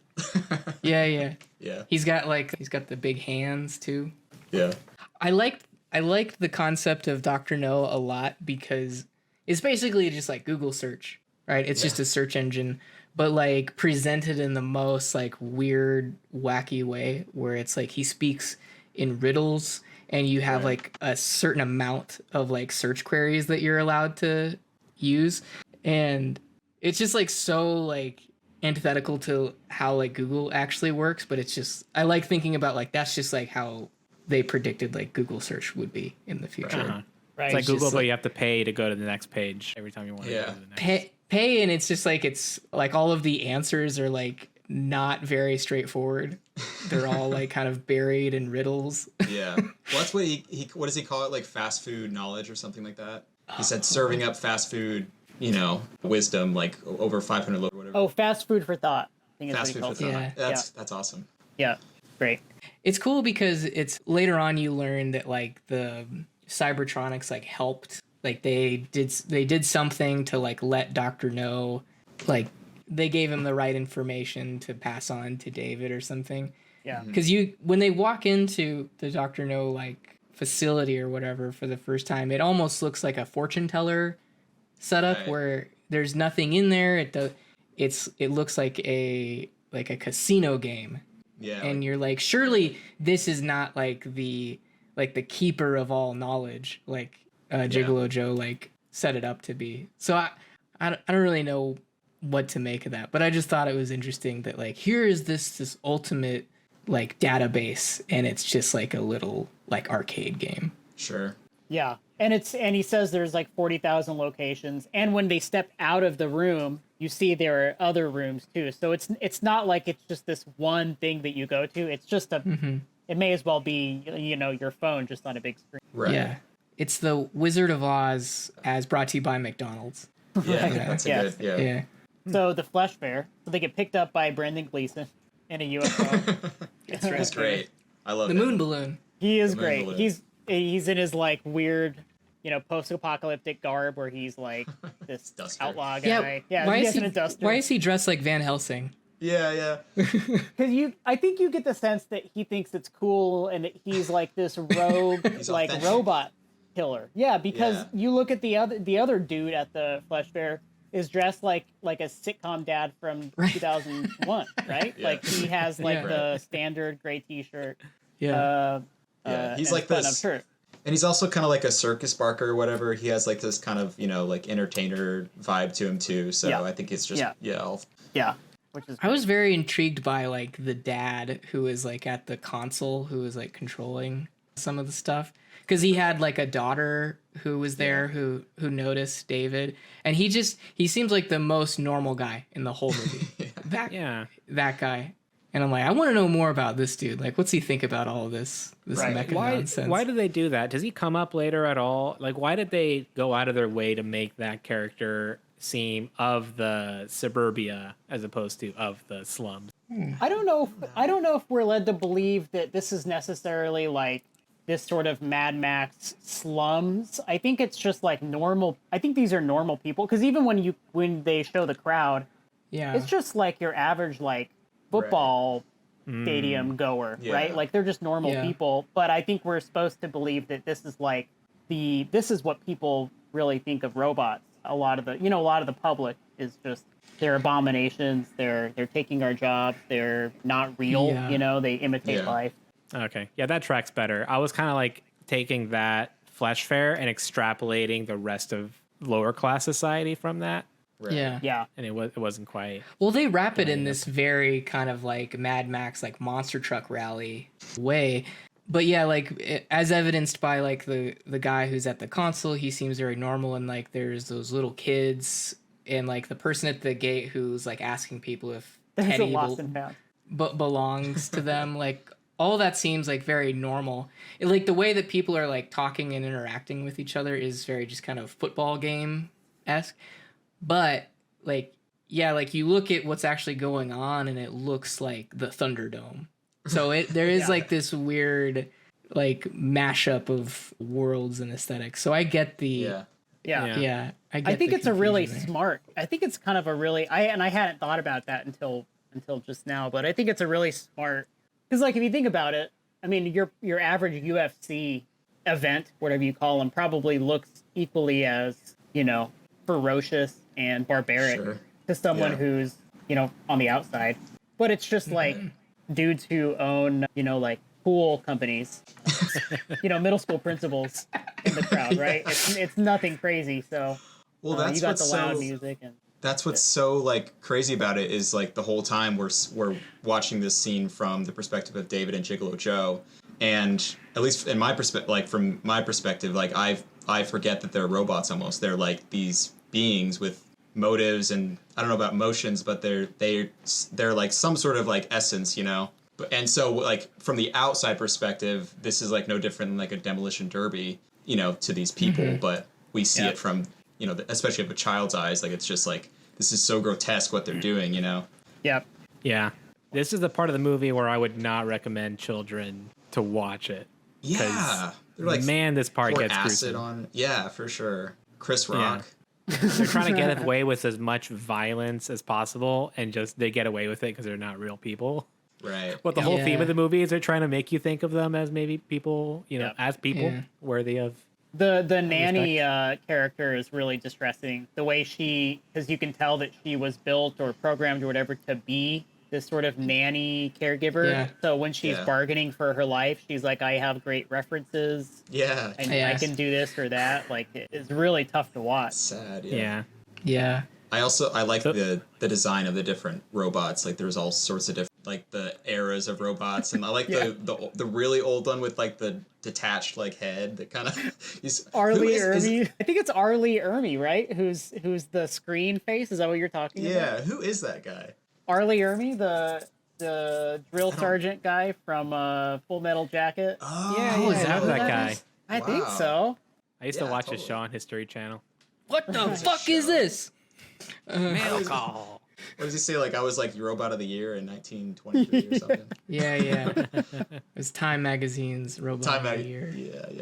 Yeah. Yeah. He's got the big hands too. Yeah. I liked the concept of Dr. No a lot because it's basically just like Google search, right? It's just a search engine, but like presented in the most like weird, wacky way where it's like he speaks in riddles and you have like a certain amount of like search queries that you're allowed to use. And it's just like so like antithetical to how like Google actually works, but it's just, I like thinking about like that's just like how they predicted like Google search would be in the future. Uh-huh. Right. It's like Google, just but like- you have to pay to go to the next page every time you want to go to the next. Pay, and it's just like it's like all of the answers are like not very straightforward. They're all like kind of buried in riddles. Yeah. Well, that's what he what does he call it? Like fast food knowledge or something like that. He said serving up fast food, wisdom, like over 500 or whatever. Oh, fast food for thought. I think is Fast what food he for calls thought. it. That's awesome. Yeah, great. It's cool because it's later on you learn that like the Cybertronics like helped, like they did something to like let Doctor know, like they gave him the right information to pass on to David or something. Yeah. Because when they walk into the Doctor No like facility or whatever for the first time, it almost looks like a fortune teller setup Right. where there's nothing in there. It looks like a casino game. Yeah. And you're like, surely this is not like the keeper of all knowledge, like Gigolo Joe like set it up to be. So I don't really know what to make of that, but I just thought it was interesting that like here is this ultimate like database, and it's just like a little like arcade game. Sure. Yeah, and he says there's like 40,000 locations, and when they step out of the room, you see there are other rooms too. So it's not like it's just this one thing that you go to. It's just it may as well be your phone just on a big screen. Right. Yeah, it's the Wizard of Oz as brought to you by McDonald's. Yeah. That's a Yes. good. Yeah. Yeah, So the Flesh Bear, so they get picked up by Brendan Gleeson in a UFO. That's great. I love the it. moon balloon. He is The moon great. balloon. He's in his like weird, post-apocalyptic garb where he's like this Duster. outlaw guy. Yeah, Why he is has he? a duster. Why is he dressed like Van Helsing? Yeah. Because I think you get the sense that he thinks it's cool and that he's like this rogue, He's like authentic. robot killer. Yeah, because Yeah. you look at the other dude at the Flesh Bear is dressed like a sitcom dad from 2001, right? Yeah. Like he has like Yeah. the standard gray T-shirt. Yeah. Yeah, he's and like button-up this- shirt. And he's also kind of like a circus barker or whatever. He has like this kind of, like entertainer vibe to him too. So Yeah. I think it's just, Yeah, which is I was very intrigued by like the dad who was like at the console who was like controlling some of the stuff, because he had like a daughter who was there who noticed David, and he seems like the most normal guy in the whole movie. That guy. And I'm like, I want to know more about this dude. Like, what's he think about all of this Right. mecha Why nonsense? do they do that? Does he come up later at all? Like, why did they go out of their way to make that character seem of the suburbia as opposed to of the slums? I don't know if we're led to believe that this is necessarily like this sort of Mad Max slums. I think it's just like normal. I think these are normal people, because even when they show the crowd, Yeah. it's just like your average like football stadium goer, Yeah. right? Like they're just normal Yeah. people. But I think we're supposed to believe that this is like this is what people really think of robots. A lot of the public is just they're abominations. They're taking our jobs. They're not real. Yeah. They imitate Yeah. life. Okay. Yeah, that tracks better. I was kind of like taking that flesh fair and extrapolating the rest of lower class society from that. Right. Yeah. Yeah. And it wasn't quite. Well, they wrap it in this very kind of like Mad Max, like monster truck rally way. But yeah, like as evidenced by like the guy who's at the console, he seems very normal. And like there's those little kids and like the person at the gate who's like asking people if There's a Teddy lost and found. belongs to them. Like all that seems like very normal. Like the way that people are like talking and interacting with each other is very just kind of football game-esque. But like, yeah, like you look at what's actually going on and it looks like the Thunderdome. So there is like this weird like mashup of worlds and aesthetics. So I get the Yeah. I think the it's a really confusion there. smart. I think it's kind of a really I hadn't thought about that until just now, but I think it's a really smart, because like if you think about it, I mean your average UFC event, whatever you call them, probably looks equally as, ferocious and barbaric to someone who's, on the outside. But it's just like dudes who own, like pool companies, middle school principals in the crowd, right? It's nothing crazy. So Well, that's you got what's the loud so music and that's what's so like crazy about it is like the whole time we're watching this scene from the perspective of David and Gigolo Joe, and at least in my perspective, like from my perspective, like I forget that they're robots almost. They're like these beings with motives and I don't know about motions, but they're like some sort of like essence, And so like from the outside perspective, this is like no different than like a demolition derby, to these people, but we see it from especially of a child's eyes, like it's just like this is so grotesque what they're doing, Yep. Yeah. This is the part of the movie where I would not recommend children to watch it. Yeah. They're like, man, this part pour gets acid gruesome. on. Yeah, for sure. Chris Rock. They're trying to get away with as much violence as possible, and just they get away with it because they're not real people. Right. What the whole theme of the movie is, they're trying to make you think of them as maybe people, as people worthy of. The nanny character is really distressing. The way because you can tell that she was built or programmed or whatever to be this sort of nanny caregiver. Yeah. So when she's bargaining for her life, she's like, I have great references. Yeah. I can do this or that. Like, it's really tough to watch. Sad, Yeah. I like the design of the different robots. Like there's all sorts of different, like the eras of robots, and I like the really old one with like the detached like head that kind of Arlie Ermy. I think it's Arlie Ermy, right? Who's the screen face? Is that what you're talking about? Yeah, who is that guy? Arlie Ermy, the drill sergeant guy from Full Metal Jacket. Oh, is that guy? I think so. I used to watch his show on History Channel. What the fuck is this? Mail call. What does he say? Like I was like Robot of the Year in 1923 or something. Yeah. It was Time Magazine's Robot of the Year.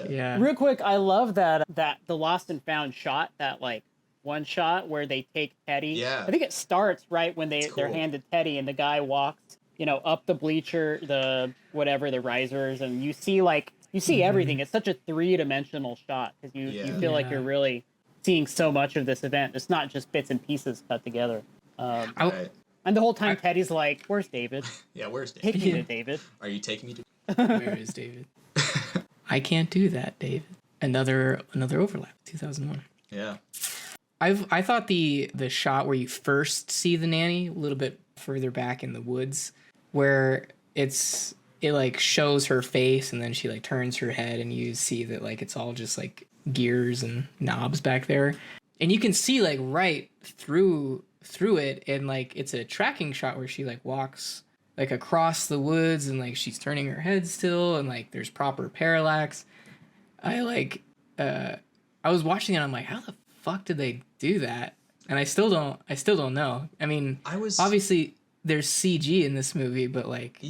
Yeah. Real quick, I love that the Lost and Found shot, that like one shot where they take Teddy. Yeah. I think it starts right when they're cool. handed Teddy, and the guy walks, up the bleacher, the risers, and you see everything. It's such a 3-dimensional shot because you feel like you're really seeing so much of this event. It's not just bits and pieces cut together. Right. And the whole time Teddy's like, "Where's David? Yeah, where's David? Take me to David. Are you taking me to?" Where is David? I can't do that, David. Another overlap, 2001. Yeah. I thought the shot where you first see the nanny a little bit further back in the woods, where it like shows her face and then she like turns her head and you see that like it's all just like gears and knobs back there, and you can see like right through it, and like it's a tracking shot where she like walks like across the woods and like she's turning her head still, and like there's proper parallax. I was watching it, I'm like, how the fuck did they do that? And I still don't know. I mean, obviously there's CG in this movie, but like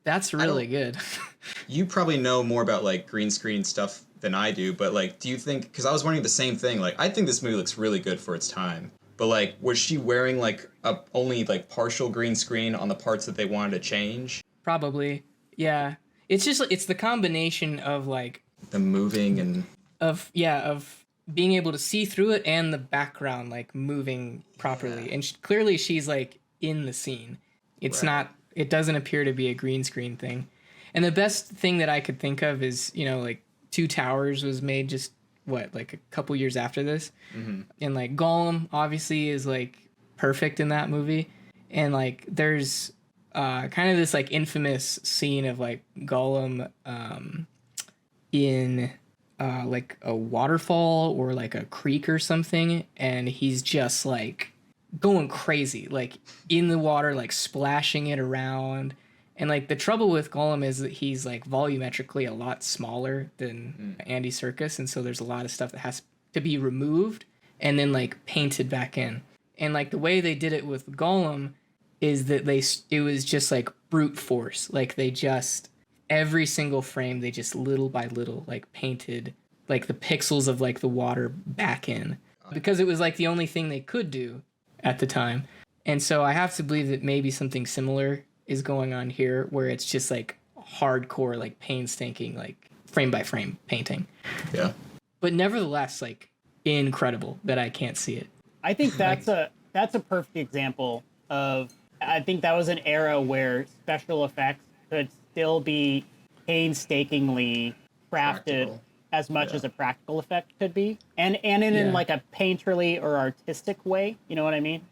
that's really good. You probably know more about like green screen stuff than I do, but like do you think, because I was wondering the same thing, like I think this movie looks really good for its time, but like was she wearing like a only like partial green screen on the parts that they wanted to change? Probably. Yeah. It's just it's the combination of like the moving and of being able to see through it and the background like moving properly. And clearly she's like in the scene. It's not, it doesn't appear to be a green screen thing. And the best thing that I could think of is, like Two Towers was made just like a couple years after this. Mm-hmm. And like Gollum obviously is like perfect in that movie. And like there's kind of this like infamous scene of like Gollum in like a waterfall or like a creek or something, and he's just like going crazy, like in the water, like splashing it around. And like the trouble with Gollum is that he's like volumetrically a lot smaller than Andy Serkis, and so there's a lot of stuff that has to be removed and then like painted back in. And like the way they did it with Gollum is that it was just like brute force, like they just every single frame they just little by little like painted like the pixels of like the water back in, because it was like the only thing they could do at the time. And so I have to believe that maybe something similar is going on here, where it's just like hardcore, like painstaking, like frame by frame painting. Yeah. But nevertheless, like incredible that I can't see it. I think that's a perfect example of, I think that was an era where special effects could still be painstakingly crafted Practical. as much as a practical effect could be, and in like a painterly or artistic way. You know what I mean?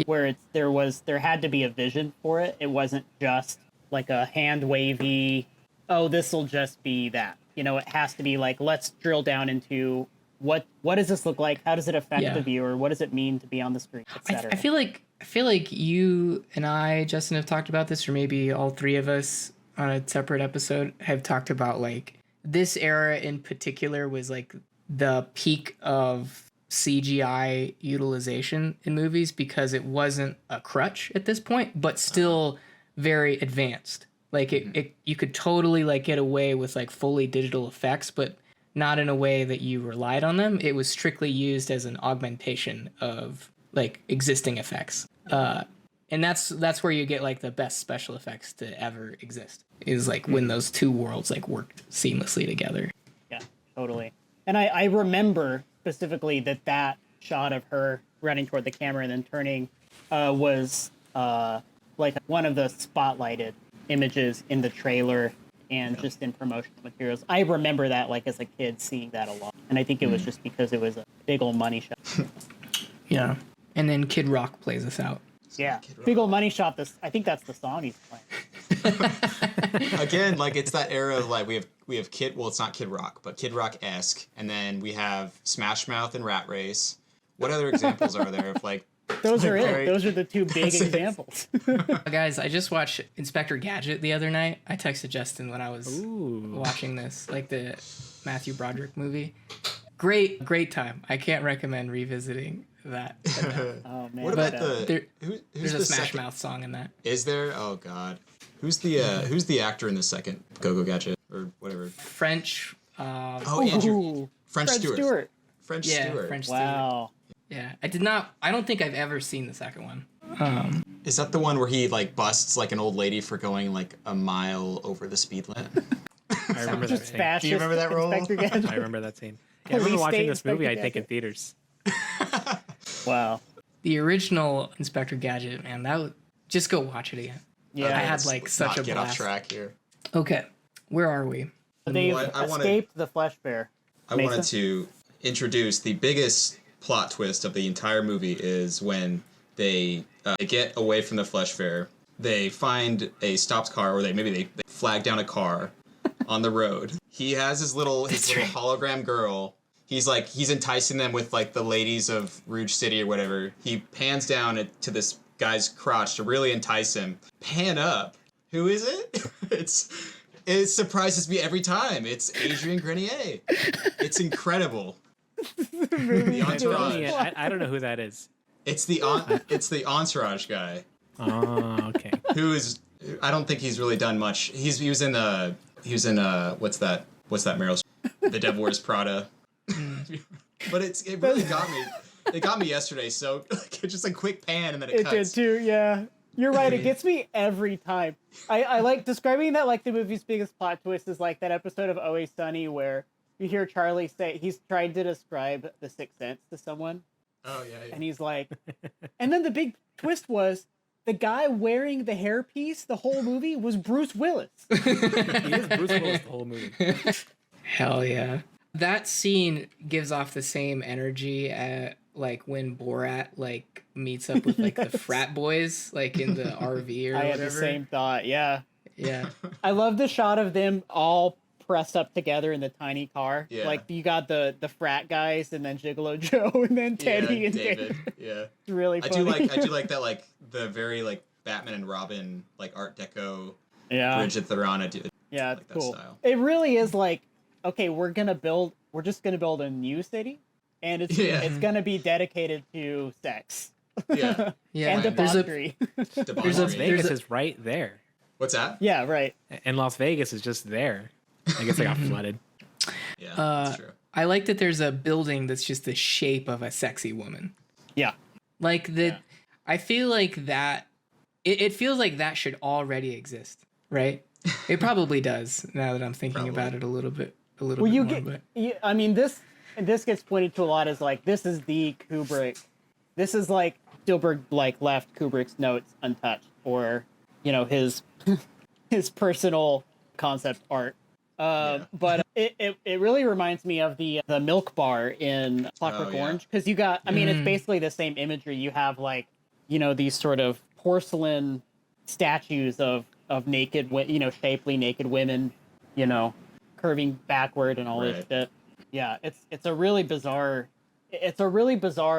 Where there had to be a vision for it. It wasn't just like a hand wavy, oh, this will just be that. You know, it has to be like, let's drill down into what does this look like? How does it affect the viewer? What does it mean to be on the screen, etc. I feel like you and I, Justin, have talked about this, or maybe all three of us on a separate episode have talked about like this era in particular was like the peak of CGI utilization in movies, because it wasn't a crutch at this point, but still very advanced. Like it you could totally like get away with like fully digital effects, but not in a way that you relied on them. It was strictly used as an augmentation of like existing effects. And that's where you get like the best special effects to ever exist, is like when those two worlds like worked seamlessly together. Yeah, totally. And I remember specifically that shot of her running toward the camera and then turning was like one of the spotlighted images in the trailer and just in promotional materials. I remember that like as a kid seeing that a lot. And I think it was just because it was a big old money shot. Yeah. And then Kid Rock plays us out. Yeah. Big old money shot. I think that's the song he's playing. Again, like it's that era of like we have Kid, well, it's not Kid Rock, but Kid Rock-esque, and then we have Smash Mouth and Rat Race. What other examples are there of like? Those are very- it. Those are the two big examples. Guys, I just watched Inspector Gadget the other night. I texted Justin when I was watching this, like the Matthew Broderick movie. Great time. I can't recommend revisiting that. Oh man. What about the? Who's There's the a Smash second? Mouth song in that. Is there? Oh God. Who's the actor in the second Go-Go Gadget or whatever? French. Andrew. French Stewart. French Yeah, Stewart. French Stewart. Wow. Yeah, I don't think I've ever seen the second one. Is that the one where he like busts like an old lady for going like a mile over the speed limit? I remember that scene. Fascist Do you remember that role? Inspector Gadget. I remember that scene. Yeah, I remember Police watching state this movie, I Inspector think, in Gadget. theaters. Wow. The original Inspector Gadget, man, just go watch it again. Yeah. I had Let's like not such a get blast. off track here. Okay, where are we? They've Well, I wanted- escaped the flesh bear. I wanted to introduce the biggest plot twist of the entire movie is when they get away from the flesh fair. They find a stopped car, or they flag down a car on the road. He has his little hologram girl. He's enticing them with like the ladies of Rouge City or whatever. He pans down to this guy's crotch to really entice him. Pan up. Who is it? It surprises me every time. It's Adrian Grenier. It's incredible. The Entourage. Yeah, I don't know who that is. It's the Entourage guy. Oh, okay. Who is? I don't think he's really done much. He was in what's that Meryl? The Devil Wears Prada. But it really got me. It got me yesterday. So just a quick pan and then it cuts. Did too. Yeah. You're right. It gets me every time. I like describing that like the movie's biggest plot twist is like that episode of Always Sunny where you hear Charlie say he's trying to describe The Sixth Sense to someone. Oh yeah. And he's like, and then the big twist was the guy wearing the hairpiece the whole movie was Bruce Willis. He is Bruce Willis the whole movie. Hell yeah. That scene gives off the same energy like when Borat like meets up with like the frat boys like in the RV or I whatever. had the same thought. Yeah. Yeah. I love the shot of them all pressed up together in the tiny car. Yeah. Like you got the frat guys and then Gigolo Joe and then Teddy and David. Yeah. It's really I funny. do like that like the very like Batman and Robin like Art Deco yeah. bridge that they're on. Yeah, like it's that cool. style. It really is like, okay, we're just gonna build a new city, and it's gonna be dedicated to sex Yeah. Yeah. and There's a debauchery. Debauchery. Vegas is right there. What's that? Yeah, right. And Las Vegas is just there. I guess they got flooded. Yeah, that's true. I like that there's a building that's just the shape of a sexy woman. Yeah. Like the, I feel like that. It feels like that should already exist, right? It probably does. Now that I'm thinking about it a little bit Well, more. you But get. I mean, this gets pointed to a lot as like this is the Kubrick. This is like Spielberg like left Kubrick's notes untouched, or his his personal concept art. But it really reminds me of the milk bar in Clockwork Orange, because you got, I mean, it's basically the same imagery. You have like, these sort of porcelain statues of naked, shapely naked women, curving backward and all this shit. Yeah, it's a really bizarre,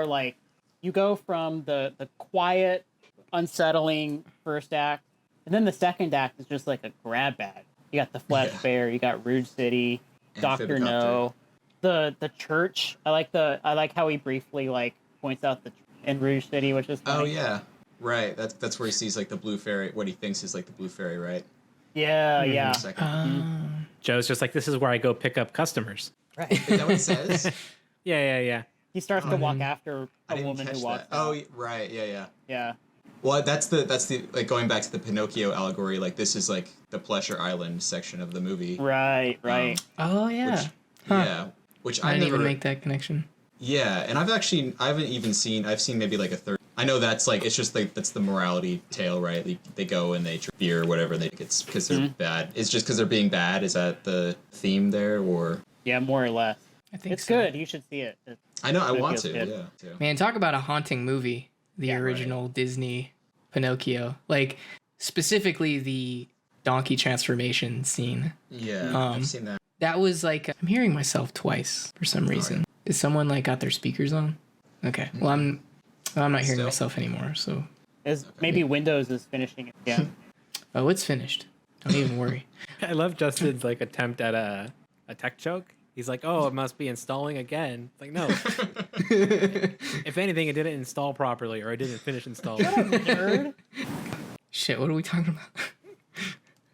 like, you go from the quiet, unsettling first act, and then the second act is just like a grab bag. You got the Flesh Bear, you got Rouge City, Doctor No, the church. I like how he briefly like points out in Rouge City, which is funny. Oh yeah, right. That's where he sees like the blue fairy, what he thinks is like the blue fairy, right? Yeah, yeah. Joe's just like, this is where I go pick up customers. Right. Is that what it says? Yeah. He starts to walk after a woman who walks. Oh, right. Yeah. Yeah. Well, that's the like going back to the Pinocchio allegory. Like this is like the Pleasure Island section of the movie. Right. oh yeah, Which I I didn't never even make that connection. Yeah, and I've seen maybe like a third. I know that's like it's just like that's the morality tale, right? They go and they drink beer or whatever. It's because they're bad. It's just because they're being bad. Is that the theme there, or? Yeah, more or less. I think it's so. good. You should see it. I know. I want to. Good. Yeah. Man, talk about a haunting movie. The original Disney Pinocchio, like specifically the donkey transformation scene. Yeah, I've seen that. That was like, I'm hearing myself twice for some reason. Is someone like got their speakers on? Okay. Well, I'm not hearing myself anymore. So maybe Windows is finishing it again. oh, it's finished. Don't even worry. I love Justin's like attempt at a tech joke. He's like, oh, it must be installing again. It's like, no. If anything, it didn't install properly, or it didn't finish installing. Nerd. Shit, what are we talking about?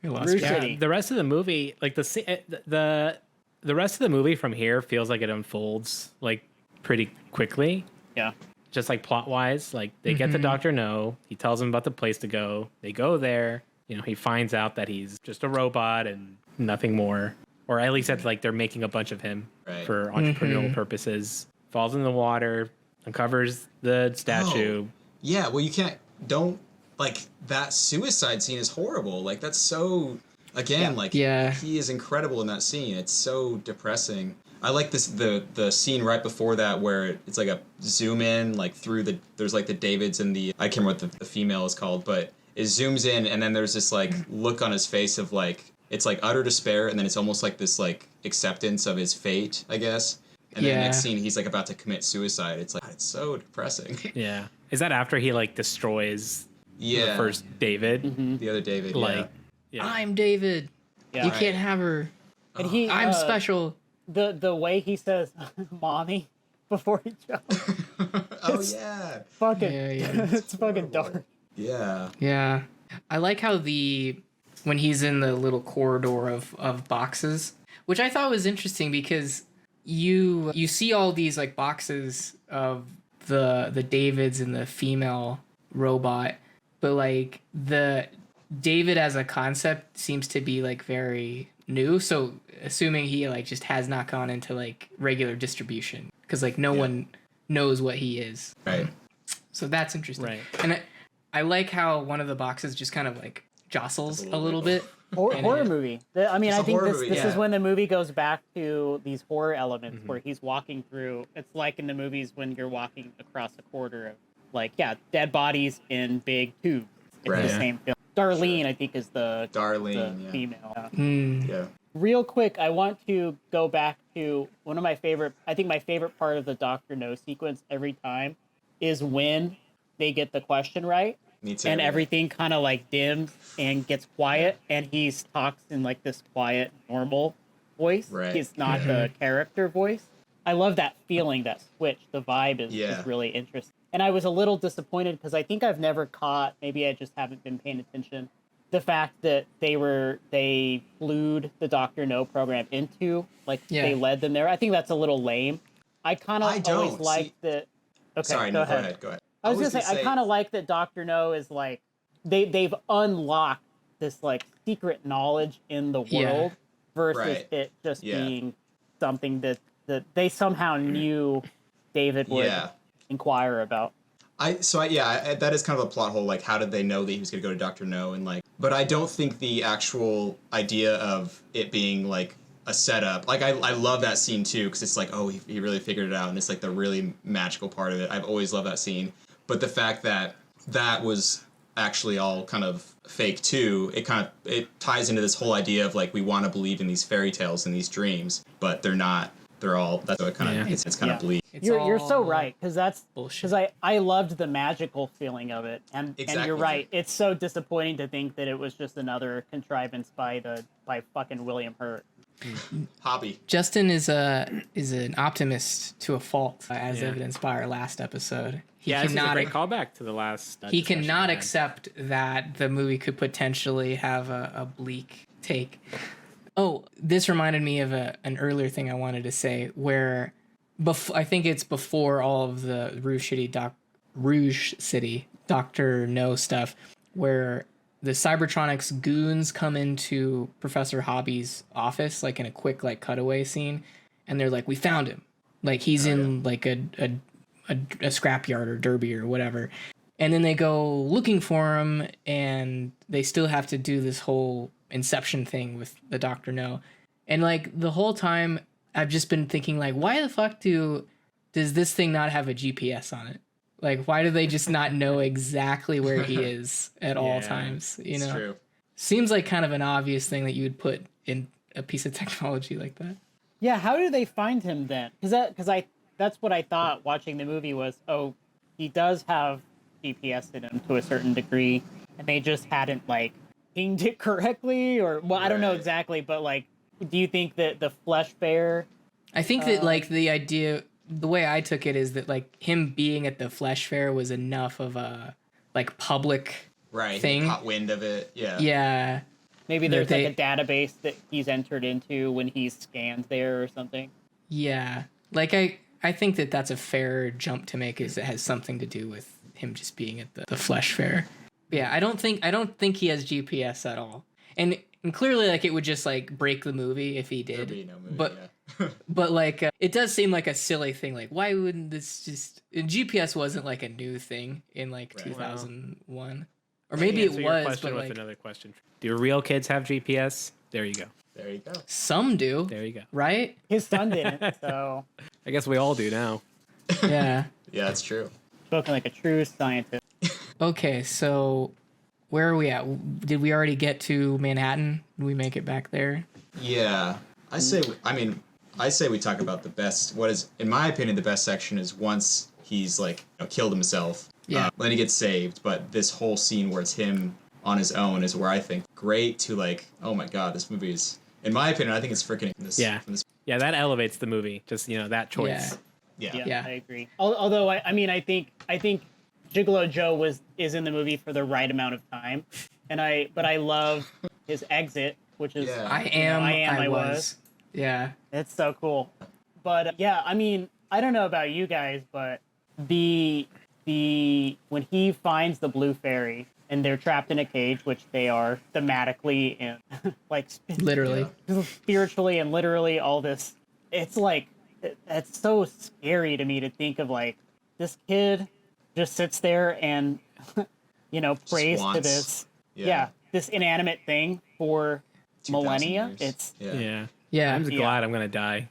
I lost Rouge track. City. The rest of the movie, like the rest of the movie from here feels like it unfolds like pretty quickly. Yeah. Just like plot wise, like they get to Dr. No, he tells them about the place to go. They go there, he finds out that he's just a robot and nothing more. Or at least that's like they're making a bunch of him for entrepreneurial purposes. Falls in the water, uncovers the statue. Oh, yeah, well, don't like that suicide scene is horrible. Like that's so he is incredible in that scene. It's so depressing. I like the scene right before that where it's like a zoom in like through there's like the Davids and I can't remember what the female is called, but it zooms in and then there's this like look on his face of like it's like utter despair, and then it's almost like this like acceptance of his fate, I guess. And then the next scene, he's like about to commit suicide. It's like it's so depressing. Yeah, is that after he like destroys the first David? The other David, like, I'm David. You can't have her. And I'm special. The way he says "mommy" before he jumps. Fucking. It's fucking dark. Yeah. Yeah, I like how when he's in the little corridor of boxes, which I thought was interesting because you see all these like boxes of the Davids and the female robot, but like the David as a concept seems to be like very new. So assuming he like just has not gone into like regular distribution because like no one knows what he is. Right. So that's interesting. Right. And I like how one of the boxes just kind of like jostles a little bit. Horror movie. I mean, I think this movie, is when the movie goes back to these horror elements where he's walking through. It's like in the movies when you're walking across a corridor of like dead bodies in big tubes. It's the same film. Darlene, I think, is the female. Yeah. Real quick, I want to go back to one of my favorite. I think my favorite part of the Dr. No sequence every time is when they get the question right. Me too. And everything kind of like dims and gets quiet, and he talks in like this quiet, normal voice. Right. He's not the character voice. I love that feeling, that switch. The vibe is really interesting. And I was a little disappointed because I think I've never caught, maybe I just haven't been paying attention, the fact that they glued the Dr. No program into, like, they led them there. I think that's a little lame. I kind of always liked that. Okay, Sorry, go no, ahead. go ahead. I was gonna say I kind of like that Dr. No is like they've unlocked this like secret knowledge in the world versus it just being something that they somehow knew David would inquire about. That is kind of a plot hole. Like, how did they know that he was going to go to Dr. No? And like, but I don't think the actual idea of it being like a setup. Like, I love that scene too, because it's like, oh, he really figured it out, and it's like the really magical part of it. I've always loved that scene. But the fact that that was actually all kind of fake too, it ties into this whole idea of like, we want to believe in these fairy tales and these dreams, but they're not. They're all, that's what kind of, it's kind of bleak. You're so right, because I loved the magical feeling of it, and you're right. It's so disappointing to think that it was just another contrivance by fucking William Hurt. Hobby. Justin is an optimist to a fault, as evidenced by our last episode. This is a great callback to the last. He cannot accept that the movie could potentially have a bleak take. Oh, this reminded me of an earlier thing I wanted to say, where I think it's before all of the Rouge City Dr. No stuff, where the Cybertronics goons come into Professor Hobby's office, like in a quick like cutaway scene, and they're like, "We found him. Like he's in like a scrapyard or derby or whatever." And then they go looking for him, and they still have to do this whole Inception thing with the Dr. No. And like the whole time I've just been thinking, like, why the fuck does this thing not have a GPS on it? Like, why do they just not know exactly where he is at all times? You know, true. Seems like kind of an obvious thing that you would put in a piece of technology like that. Yeah, how do they find him then? Because that's what I thought watching the movie was, oh, he does have GPS in him to a certain degree, and they just hadn't like pinged it correctly, or I don't know exactly, but like, do you think that the flesh fair? I think that like the idea, the way I took it is that like him being at the flesh fair was enough of a like public thing. He caught wind of it. Yeah. Maybe there's like a database that he's entered into when he's scanned there or something. Yeah, like I think that that's a fair jump to make, is it has something to do with him just being at the flesh fair. Yeah, I don't think he has GPS at all, and clearly like it would just like break the movie if he did. There'd be no movie, but like it does seem like a silly thing. Like, why wouldn't this just? And GPS wasn't like a new thing in like 2001, or maybe it was. But like another question: do real kids have GPS? There you go. There you go. Some do. There you go. Right? His son didn't, so I guess we all do now. Yeah. Yeah, that's true. Spoken like a true scientist. Okay, so where are we at? Did we already get to Manhattan? Did we make it back there? Yeah. I say we talk about the best, what is, in my opinion, the best section is once he's like killed himself. Yeah. Then he gets saved, but this whole scene where it's him on his own is where I think great to like, oh my god, this movie is, in my opinion, I think it's freaking Yeah, that elevates the movie. Just, that choice. Yeah, I agree. Although I think Gigolo Joe is in the movie for the right amount of time, but I love his exit, which is I was. Yeah, it's so cool. But I mean, I don't know about you guys, but the when he finds the blue fairy and they're trapped in a cage, which they are thematically and like literally, spiritually and literally all this, it's like that's so scary to me to think of, like, this kid just sits there and prays to this this inanimate thing for millennia. Years. It's I'm glad I'm gonna die.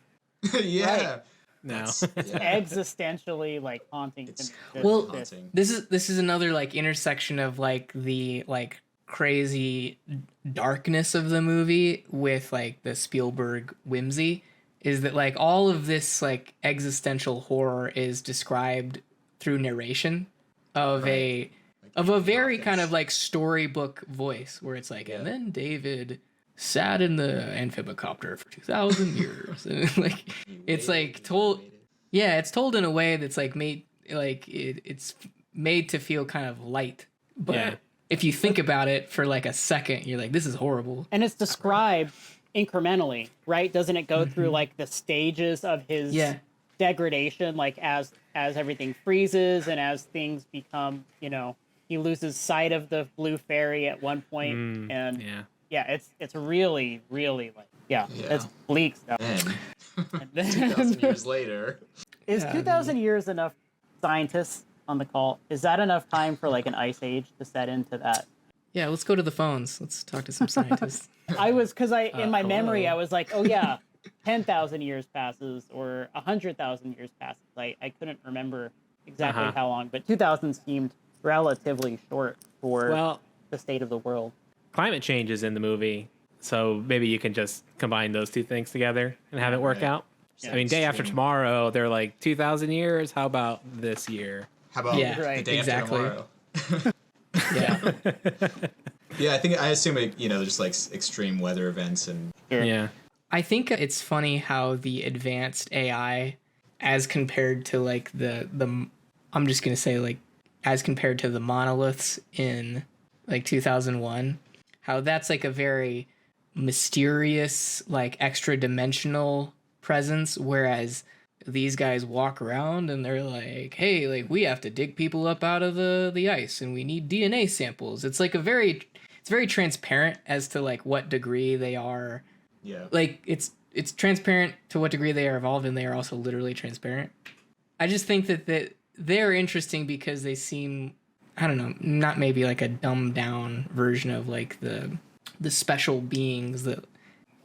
Yeah. Now it's existentially like haunting to me. Well, this is another like intersection of like the like crazy darkness of the movie with like the Spielberg whimsy, is that like all of this like existential horror is described through narration of a very kind of like storybook voice, where it's like, and then David sat in the amphibicopter for 2,000 years, and like it's like told, it's told in a way that's like made like it's made to feel kind of light, but if you think about it for like a second, you're like, this is horrible. And it's described incrementally, right? Doesn't it go through like the stages of his degradation, like as everything freezes and as things become, he loses sight of the blue fairy at one point, and it's really, really like it's bleak stuff. And then 2,000 years later, is 2,000 years enough? Scientists on the call, is that enough time for like an ice age to set into that? Yeah, let's go to the phones. Let's talk to some scientists. In my memory, I was like, oh yeah, 10,000 years passes or 100,000 years passes. I couldn't remember exactly how long, but 2,000 seemed relatively short for the state of the world. Climate change is in the movie, so maybe you can just combine those two things together and have it work out. Yeah, I mean, day after tomorrow, they're like 2,000 years. How about this year? How about the day after tomorrow? Yeah. Yeah, I assume it, just like extreme weather events and. Yeah. I think it's funny how the advanced AI, as compared to like the I'm just gonna say like as compared to the monoliths in like 2001, how that's like a very mysterious, like extra dimensional presence, whereas these guys walk around and they're like, hey, like we have to dig people up out of the ice and we need DNA samples. It's like it's very transparent as to like what degree they are. Yeah. Like it's transparent to what degree they are evolved, and they are also literally transparent. I just think that they're interesting because they seem, I don't know, not maybe like a dumbed down version of like the special beings that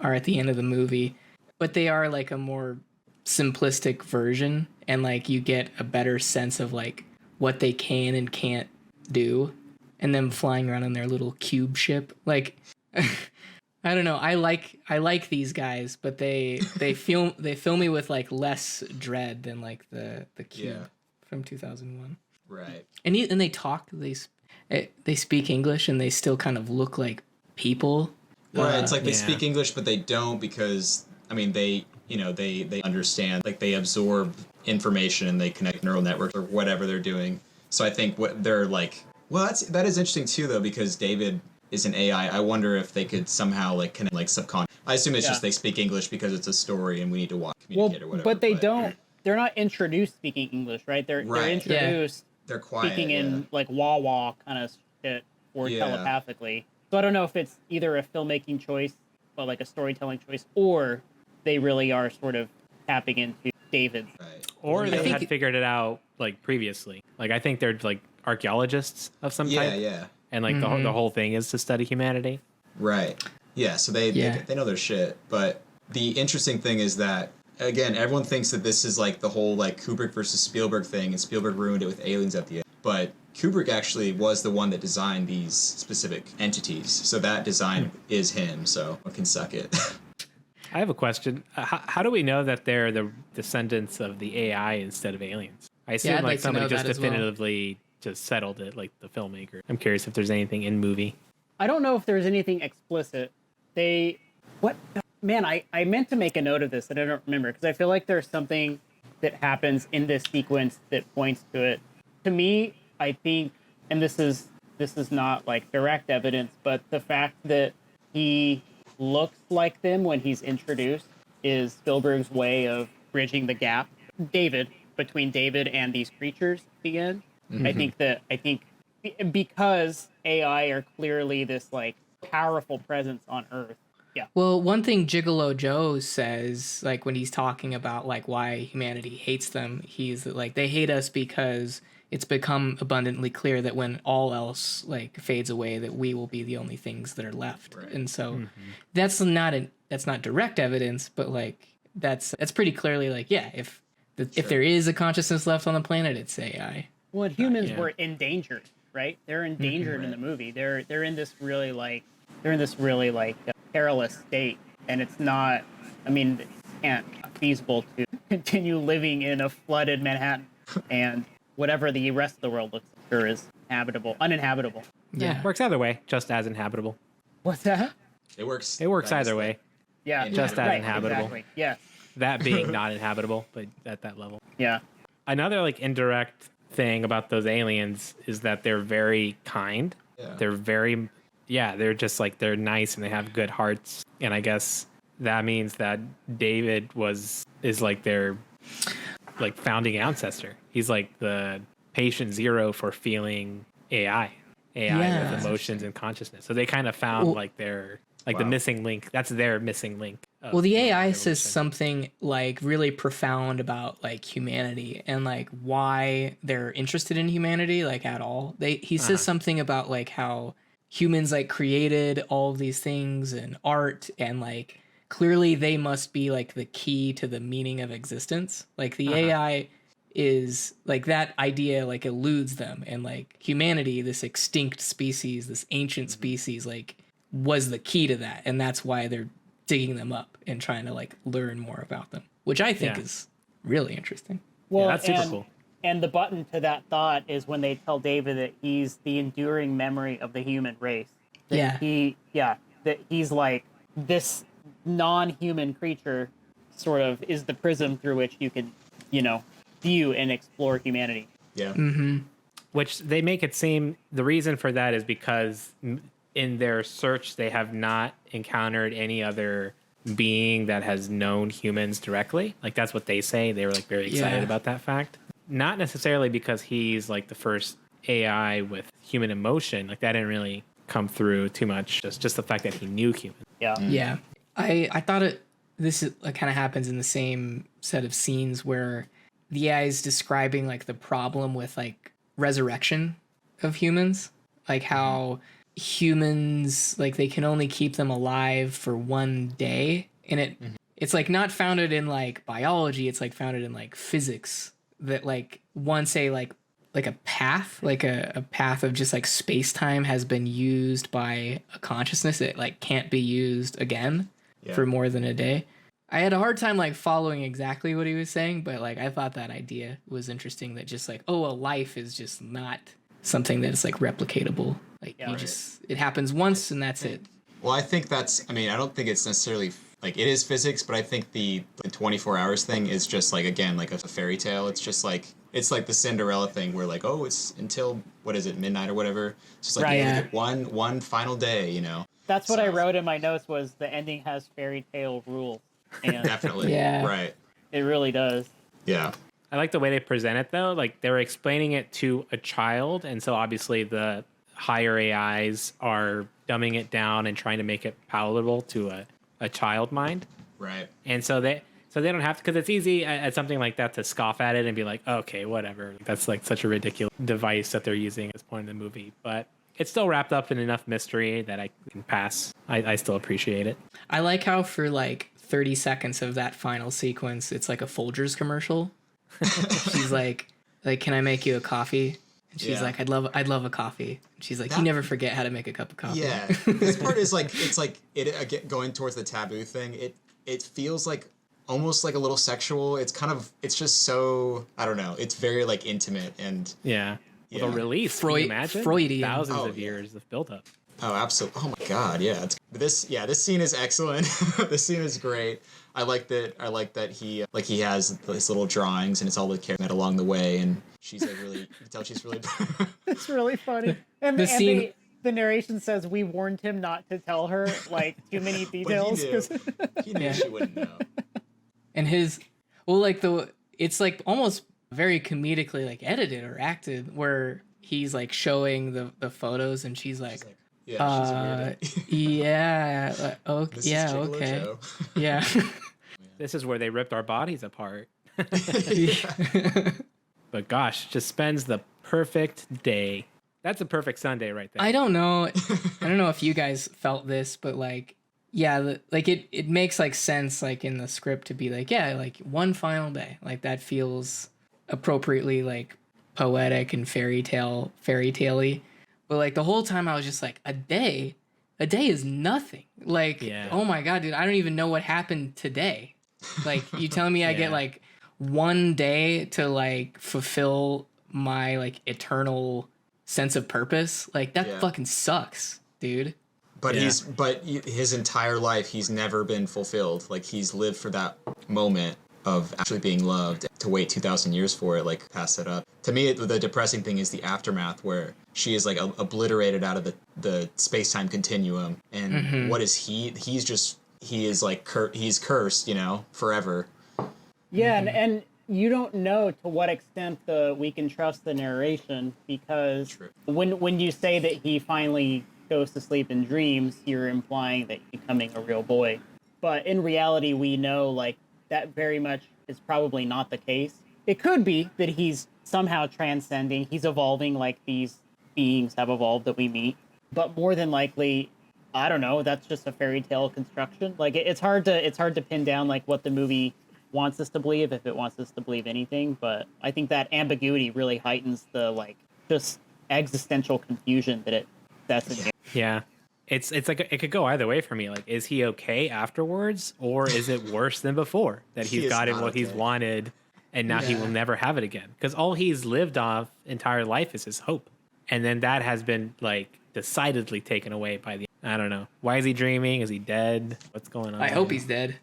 are at the end of the movie, but they are like a more simplistic version, and like you get a better sense of like what they can and can't do, and them flying around in their little cube ship. Like I don't know, I like these guys, but they fill me with like less dread than like the cube from 2001. Right. And they talk, they speak English, and they still kind of look like people. Right, it's like they speak English, but they don't, because I mean they understand, like they absorb information and they connect neural networks or whatever they're doing. So I think what they're like, that is interesting too though, because David is an AI. I wonder if they could somehow like connect like subconscious. I assume it's just they speak English because it's a story and we need to communicate or whatever. But they're not introduced speaking English, right? They're introduced they're quiet, speaking in like wah-wah kind of shit or telepathically. So I don't know if it's either a filmmaking choice or like a storytelling choice, or they really are sort of tapping into David. Right. Or they had figured it out like previously. Like I think they're like archaeologists of some type. Yeah. And like the whole thing is to study humanity. Right. Yeah, so they know their shit. But the interesting thing is that, again, everyone thinks that this is like the whole like Kubrick versus Spielberg thing, and Spielberg ruined it with Aliens at the end. But Kubrick actually was the one that designed these specific entities. So that design is him, so I can suck it. I have a question. How do we know that they're the descendants of the AI instead of aliens? I assume like somebody just definitively just settled it, like the filmmaker. I'm curious if there's anything in movie. I don't know if there's anything explicit. I meant to make a note of this that I don't remember, because I feel like there's something that happens in this sequence that points to it. To me, I think, and this is not like direct evidence, but the fact that he looks like them when he's introduced is Spielberg's way of bridging the gap between David and these creatures at the end. Mm-hmm. I think because AI are clearly this like powerful presence on Earth. Yeah. Well, one thing Gigolo Joe says, like when he's talking about like why humanity hates them, he's like, they hate us because it's become abundantly clear that when all else like fades away, that we will be the only things that are left. Right. And so that's not direct evidence, but like that's pretty clearly like, yeah, if there is a consciousness left on the planet, it's AI. Well, humans were endangered, right? They're endangered in the movie. They're in this really perilous state, and it's not. I mean, it's not feasible to continue living in a flooded Manhattan and whatever the rest of the world looks like sure is uninhabitable. Yeah, works either way, just as inhabitable. What's that? It works. It works either way. Yeah, just as inhabitable. Exactly. Yeah. That being not inhabitable, but at that level. Yeah. Another like indirect thing about those aliens is that they're very kind. they're very, they're just like, they're nice and they have good hearts. And I guess that means that David is like their like founding ancestor. He's like the patient zero for feeling AI with emotions and consciousness. So they kind of found like their the missing link. That's their missing link. Well, the AI says something like really profound about like humanity and like why they're interested in humanity, like at all. He says something about like how humans like created all of these things and art, and like clearly they must be like the key to the meaning of existence. Like the AI is like, that idea like eludes them, and like humanity, this extinct species, this ancient species, like was the key to that, and that's why they're digging them up and trying to like learn more about them, which I think is really interesting. Well, that's super cool. And the button to that thought is when they tell David that he's the enduring memory of the human race. That that he's like this non-human creature sort of is the prism through which you can, view and explore humanity. Yeah. Mm-hmm. Which they make it seem the reason for that is because in their search, they have not encountered any other being that has known humans directly. Like that's what they say. They were like very excited about that fact. Not necessarily because he's like the first AI with human emotion. Like that didn't really come through too much. Just the fact that he knew humans. Yeah. Yeah. I thought this kind of happens in the same set of scenes where the AI is describing like the problem with like resurrection of humans, like how humans, like they can only keep them alive for one day, and it's like not founded in like biology, it's like founded in like physics, that like once a path of just like space-time has been used by a consciousness, it like can't be used again for more than a day. I had a hard time like following exactly what he was saying, but like I thought that idea was interesting, that just like, a life is just not something that's like replicatable. Like it happens once and that's it. Well, I think I don't think it's necessarily like it is physics, but I think the 24 hours thing is just like, again, like a fairy tale. It's just like, it's like the Cinderella thing where like, it's until, what is it, midnight or whatever. It's just like, you only get one final day, That's what I wrote in my notes, was the ending has fairy tale rules. And Definitely. Right. It really does. Yeah. I like the way they present it though. Like they were explaining it to a child, and so obviously the higher AIs are dumbing it down and trying to make it palatable to a child mind. Right. And so they don't have to, because it's easy at something like that to scoff at it and be like, okay, whatever. That's like such a ridiculous device that they're using at this point in the movie. But it's still wrapped up in enough mystery that I can pass. I still appreciate it. I like how for like 30 seconds of that final sequence, it's like a Folgers commercial. She's like, can I make you a coffee? And she's like, I'd love a coffee. And she's like, you never forget how to make a cup of coffee. Yeah. This part is like, it's like again, going towards the taboo thing. It feels like almost like a little sexual. It's just so, I don't know. It's very like intimate and the release. Can you imagine? Freudian. Thousands of years of build-up. Oh, absolutely. Oh my God. Yeah. This scene is excellent. This scene is great. I like that he has his little drawings and it's all the care met along the way, and she's like really, you can tell she's really. It's really funny. And the narration says we warned him not to tell her like too many details. He knew she wouldn't know. And it's like almost very comedically like edited or acted, where he's like showing the photos and she's like okay. Yeah. This is where they ripped our bodies apart. But gosh, just spends the perfect day. That's a perfect Sunday right there. I don't know if you guys felt this, but like, it makes like sense like in the script to be like, like one final day. Like that feels appropriately like poetic and fairy tale-y. But like the whole time I was just like, a day is nothing. Like, oh my God, dude, I don't even know what happened today. Like you telling me I get like one day to like fulfill my like eternal sense of purpose. Like that fucking sucks, dude. But his entire life, he's never been fulfilled. Like he's lived for that moment of actually being loved. To wait 2,000 years for it, like pass it up. To me, the depressing thing is the aftermath, where she is like obliterated out of the space-time continuum. And what is he? He is like he's cursed, you know, forever. Yeah, and you don't know to what extent we can trust the narration, because when you say that he finally goes to sleep in dreams, you're implying that he's becoming a real boy. But in reality, we know like that very much is probably not the case. It could be that he's somehow transcending, he's evolving like these beings have evolved that we meet. But more than likely, I don't know, that's just a fairy tale construction. Like it's hard to pin down like what the movie wants us to believe, if it wants us to believe anything. But I think that ambiguity really heightens the like just existential confusion that's in. Yeah. It's like it could go either way for me. Like, is he okay afterwards, or is it worse than before that he's gotten what he's wanted, and now he will never have it again? Because all he's lived off entire life is his hope, and then that has been like decidedly taken away by the. I don't know. Why is he dreaming? Is he dead? What's going on? I hope he's dead.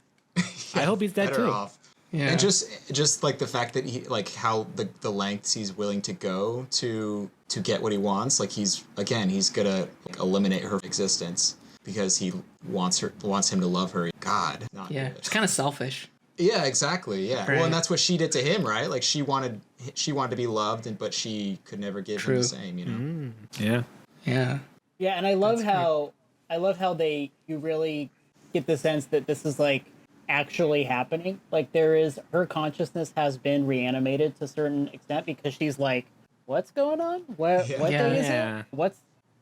I hope he's dead too. Off. Yeah. And just like the fact that he like how the lengths he's willing to go to get what he wants. Like he's gonna like, eliminate her existence because he wants him to love her. God, not Yeah, good. it's kind of selfish. Yeah, exactly. Yeah. Right. Well, and that's what she did to him, right? Like she wanted to be loved, but she could never give him the same. You know. Yeah. Yeah. Yeah, and I love how you really get the sense that this is like actually happening. Like her consciousness has been reanimated to a certain extent, because she's like, what's going on? What day is it?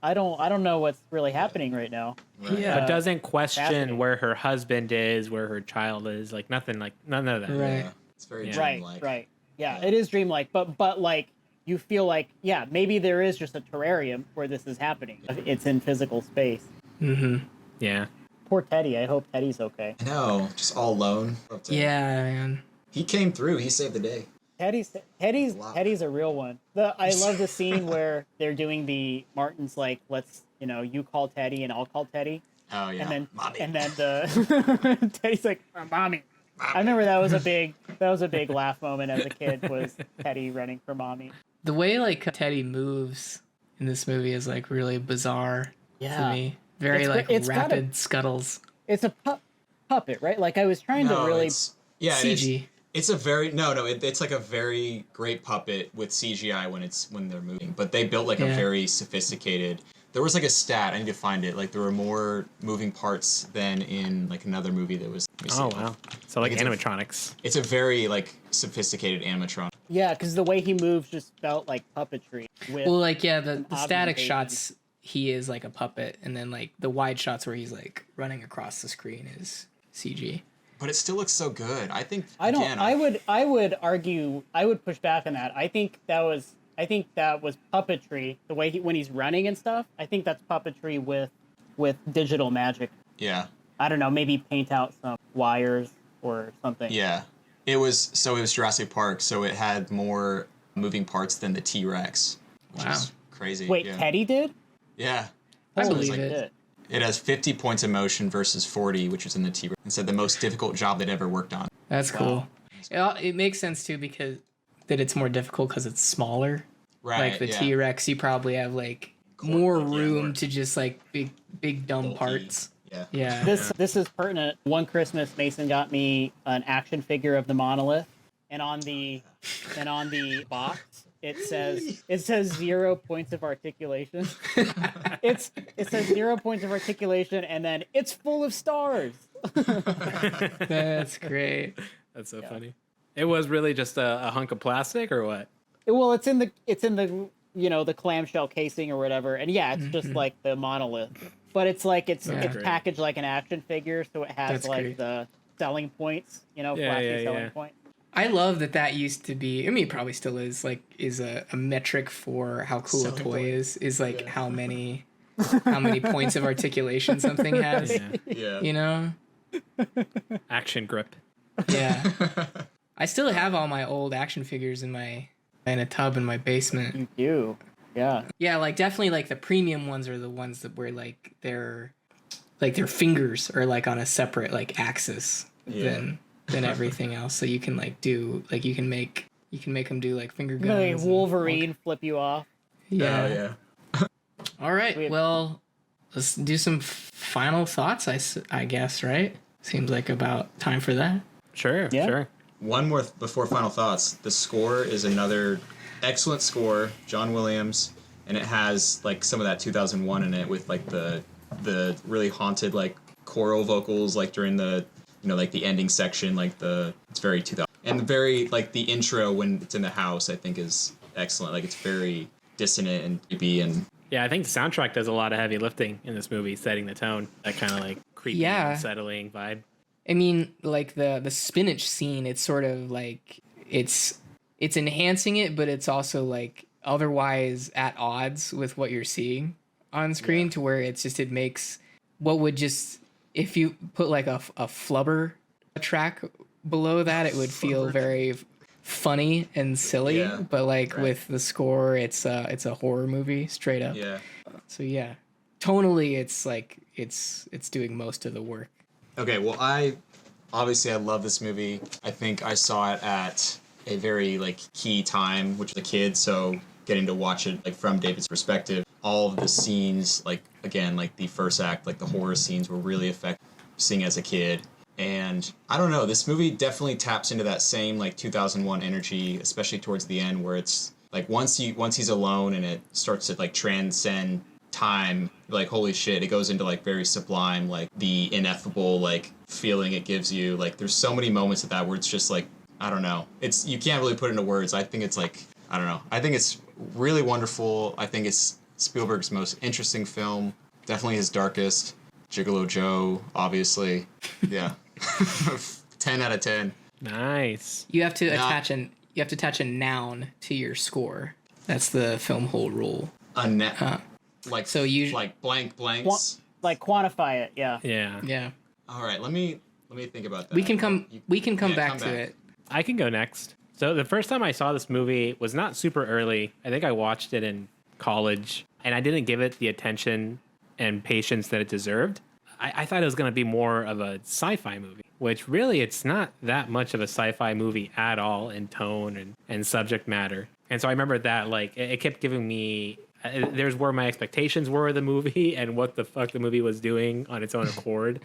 I don't know what's really happening right now. Right. Yeah. But doesn't question where her husband is, where her child is, like nothing, like none of that. Right. Yeah. It's very dreamlike. Right. Yeah, it is dreamlike, but like you feel like, yeah, maybe there is just a terrarium where this is happening. It's in physical space. Mm-hmm. Yeah. Poor Teddy. I hope Teddy's okay. I know, just all alone. Yeah, man. He came through. He saved the day. Teddy's a real one. I love the scene where they're doing the Martin's like, let's, you call Teddy and I'll call Teddy. Oh yeah. And then the Teddy's like, mommy. I remember that was a big laugh moment as a kid, was Teddy running for mommy. The way like Teddy moves in this movie is like really bizarre to me. Very it's rapid scuttles. It's a puppet, right? Like I was trying to really CG. It's a very it's like a very great puppet with CGI when they're moving, but they built like a very sophisticated. There was like a stat, I need to find it. Like there were more moving parts than in like another movie that was. Oh wow! So like animatronics. It's a very like sophisticated animatronic. Yeah, because the way he moves just felt like puppetry. The static shots, he is like a puppet, and then like the wide shots where he's like running across the screen is CG. But it still looks so good. I think. I would argue. I would push back on that. I think that was puppetry. The way when he's running and stuff. I think that's puppetry with digital magic. Yeah. I don't know. Maybe paint out some wires or something. Yeah. It was Jurassic Park, so it had more moving parts than the T-Rex. Which is crazy. Wait, Teddy did? Yeah. I believe it. It has 50 points of motion versus 40, which is in the T-Rex. And said the most difficult job they'd ever worked on. That's cool. It makes sense too, because that it's more difficult because it's smaller. Right. Like the T-Rex, you probably have like more room to just like big dumb bulky parts. Yeah. This is pertinent. One Christmas, Mason got me an action figure of the monolith, and on the box it says 0 points of articulation. it says 0 points of articulation, and then it's full of stars. That's great. That's so funny. It was really just a hunk of plastic, or what? Well, it's in the the clamshell casing or whatever, and it's just like the monolith. But it's like it's packaged like an action figure, so it has the selling points, flashy selling points. I love that used to be. I mean, it probably still is a metric for how cool a toy is. Is like how many points of articulation something has. Yeah. Action grip. Yeah. I still have all my old action figures in a tub in my basement. You do. Yeah. Yeah, like definitely like the premium ones are the ones that where like their fingers are like on a separate like axis than everything else. So you can like do like you can make them do like finger guns. Like Wolverine flip you off. Yeah. Oh, yeah. All right. Well, let's do some final thoughts, I guess, right? Seems like about time for that. Sure, Yeah. sure. One more before final thoughts. The score is another excellent score, John Williams, and it has like some of that 2001 in it with like the really haunted like choral vocals like during the like the ending section, like it's very 2000, and very like the intro when it's in the house I think is excellent. Like it's very dissonant and creepy, and Yeah, I think the soundtrack does a lot of heavy lifting in this movie, setting the tone. That kind of like creepy, unsettling vibe. I mean, like the spinach scene, it's sort of like it's enhancing it, but it's also like otherwise at odds with what you're seeing on screen, to where it makes what would just, if you put like a flubber track below that, it would feel very funny and silly. Yeah, but like with the score, it's a horror movie straight up. yeah. So yeah, tonally, it's like it's doing most of the work. Okay, well, I love this movie. I think I saw it at a very like key time, which was a kid, so getting to watch it like from David's perspective, all of the scenes, like again, like the first act, like the horror scenes were really effective seeing as a kid. And I don't know, this movie definitely taps into that same like 2001 energy, especially towards the end, where it's like once he's alone and it starts to like transcend time, like holy shit, it goes into like very sublime, like the ineffable like feeling it gives you. Like there's so many moments of that where it's just like, I don't know, it's, you can't really put it into words. I think it's like, I don't know, I think it's really wonderful. I think it's Spielberg's most interesting film, definitely his darkest. Gigolo Joe, obviously. Yeah. 10 out of 10. Nice. You have to attach a noun to your score. That's the film whole rule. Like so you like blank blanks. Like quantify it, yeah. Yeah. All right, let me think about that. We can come back to it. I can go next. So the first time I saw this movie was not super early. I think I watched it in college, and I didn't give it the attention and patience that it deserved. I thought it was going to be more of a sci-fi movie, which really it's not that much of a sci-fi movie at all in tone and subject matter. And so I remember that like it kept giving me, there's where my expectations were of the movie and what the fuck the movie was doing on its own accord.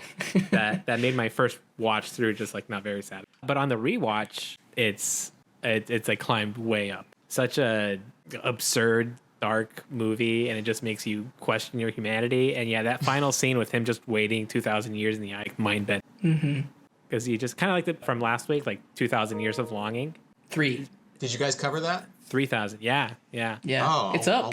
that made my first watch through just like not very sad. But on the rewatch, it's like climbed way up. Such a absurd, dark movie, and it just makes you question your humanity. And yeah, that final scene with him just waiting 2,000 years in the eye, mind bent. Because you just kind of like it from last week, like 2,000 years of longing. 3. Did you guys cover that? 3,000. Yeah. Oh, it's up.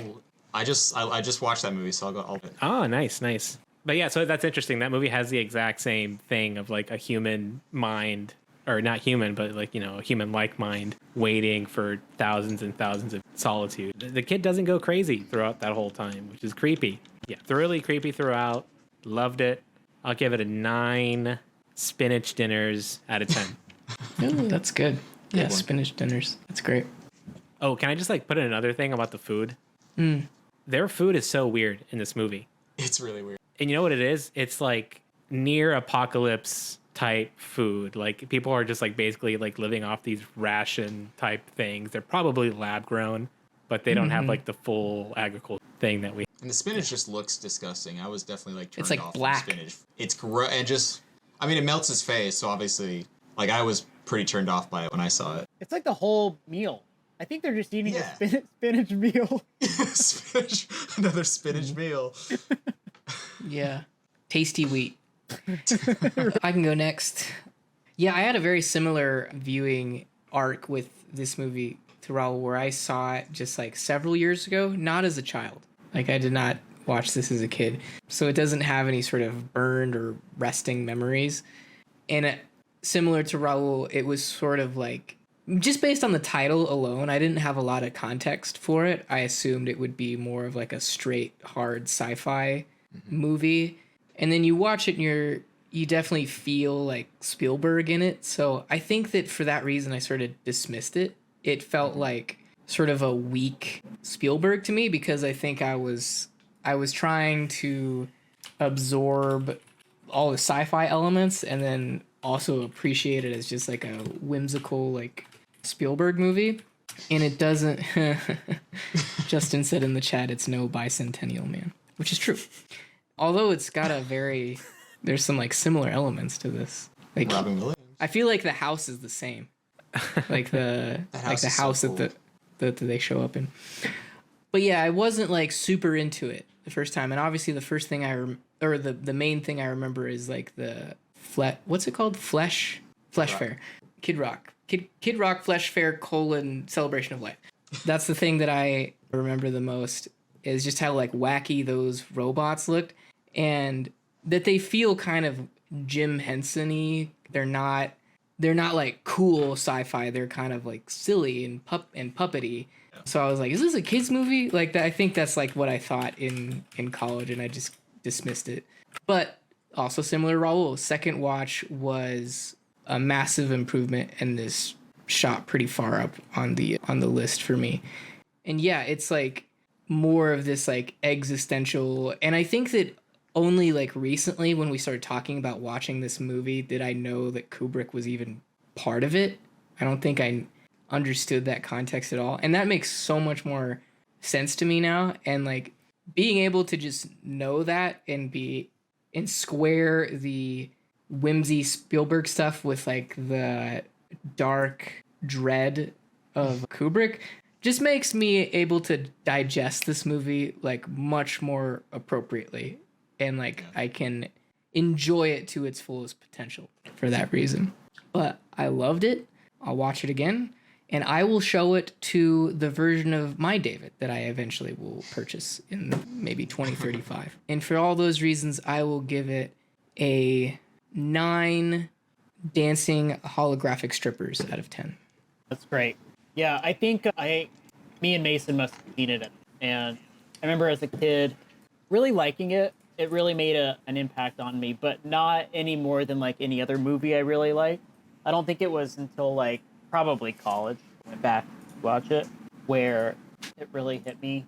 I just watched that movie, so I'll go. Oh, nice. But yeah, so that's interesting. That movie has the exact same thing of like a human mind, or not human, but like, a human-like mind waiting for thousands and thousands of solitude. The kid doesn't go crazy throughout that whole time, which is creepy. Yeah, thoroughly creepy throughout. Loved it. I'll give it a 9 spinach dinners out of 10. Ooh, that's good. Yeah, spinach dinners. That's great. Oh, can I just like put in another thing about the food? Their food is so weird in this movie. It's really weird. And you know what it is? It's like near apocalypse type food. Like people are just like basically like living off these ration type things. They're probably lab grown, but they don't have like the full agriculture thing that we. And the spinach just looks disgusting. I was definitely like turned It's like off black. from spinach. It's gross, and just, I mean, it melts his face. So obviously, like I was pretty turned off by it when I saw it. It's like the whole meal. I think they're just eating a spinach meal. Spinach, another spinach meal. Yeah. Tasty wheat. I can go next. Yeah, I had a very similar viewing arc with this movie to Raul, where I saw it just like several years ago, not as a child. Like I did not watch this as a kid. So it doesn't have any sort of burned or resting memories. And similar to Raul, it was sort of like, just based on the title alone, I didn't have a lot of context for it. I assumed it would be more of like a straight, hard sci-fi movie. And then you watch it and you definitely feel like Spielberg in it. So I think that for that reason, I sort of dismissed it. It felt like sort of a weak Spielberg to me, because I think I was trying to absorb all the sci-fi elements and then also appreciate it as just like a whimsical like Spielberg movie. And it doesn't. Justin said in the chat, it's no bicentennial man, which is true. Although it's got a very, there's some like similar elements to this. Like Robin Williams. I feel like the house is the same, like the house so cool. that they show up in. But yeah, I wasn't like super into it the first time, and obviously the first thing the main thing I remember is like the what's it called? Flesh Fair, Kid Rock Flesh Fair : Celebration of Life. That's the thing that I remember the most, is just how like wacky those robots looked, and that they feel kind of Jim Henson-y. They're not like cool sci-fi. They're kind of like silly and puppety. So I was like, is this a kids movie? Like that, I think that's like what I thought in college, and I just dismissed it. But also similar to Raul, second watch was a massive improvement, and this shot pretty far up on the list for me. And yeah, it's like more of this like existential, and I think that only like recently when we started talking about watching this movie did I know that Kubrick was even part of it. I don't think I understood that context at all, and that makes so much more sense to me now. And like being able to just know that and square the whimsy Spielberg stuff with like the dark dread of Kubrick just makes me able to digest this movie like much more appropriately, and like I can enjoy it to its fullest potential for that reason. But I loved it. I'll watch it again, and I will show it to the version of my David that I eventually will purchase in maybe 2035. And for all those reasons, I will give it a 9 dancing holographic strippers out of 10. That's great. Yeah, I think me and Mason must have seen it, and I remember as a kid really liking it. It really made an impact on me, but not any more than like any other movie I really liked. I don't think it was until like probably college, went back to watch it, where it really hit me.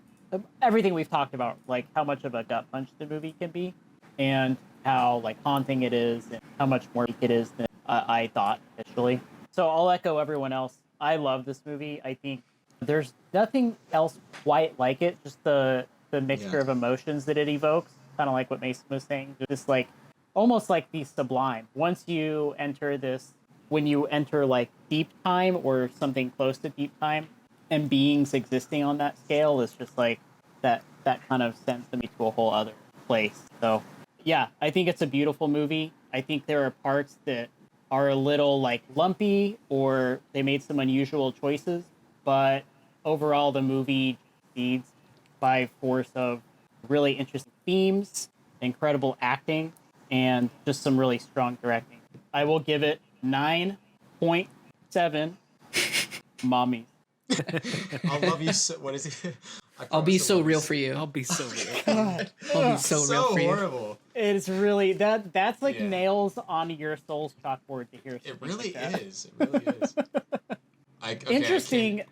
Everything we've talked about, like how much of a gut punch the movie can be, and how like haunting it is, and how much more it is than I thought initially. So I'll echo everyone else. I love this movie. I think there's nothing else quite like it. Just the mixture of emotions that it evokes, kind of like what Mason was saying. Just like almost like the sublime. Once you enter this, when you enter like deep time or something close to deep time, and beings existing on that scale is just like that kind of sends them to a whole other place. So yeah, I think it's a beautiful movie. I think there are parts that are a little like lumpy, or they made some unusual choices, but overall the movie succeeds by force of really interesting themes, incredible acting, and just some really strong directing. I will give it 9.7 mommies. I'll love you so. What is it? I'll be so real for you. I'll be so real. God, I'll be so real for you. Horrible. It's really that's like nails on your soul's chalkboard to hear. It really like that. is. It really is. Interesting.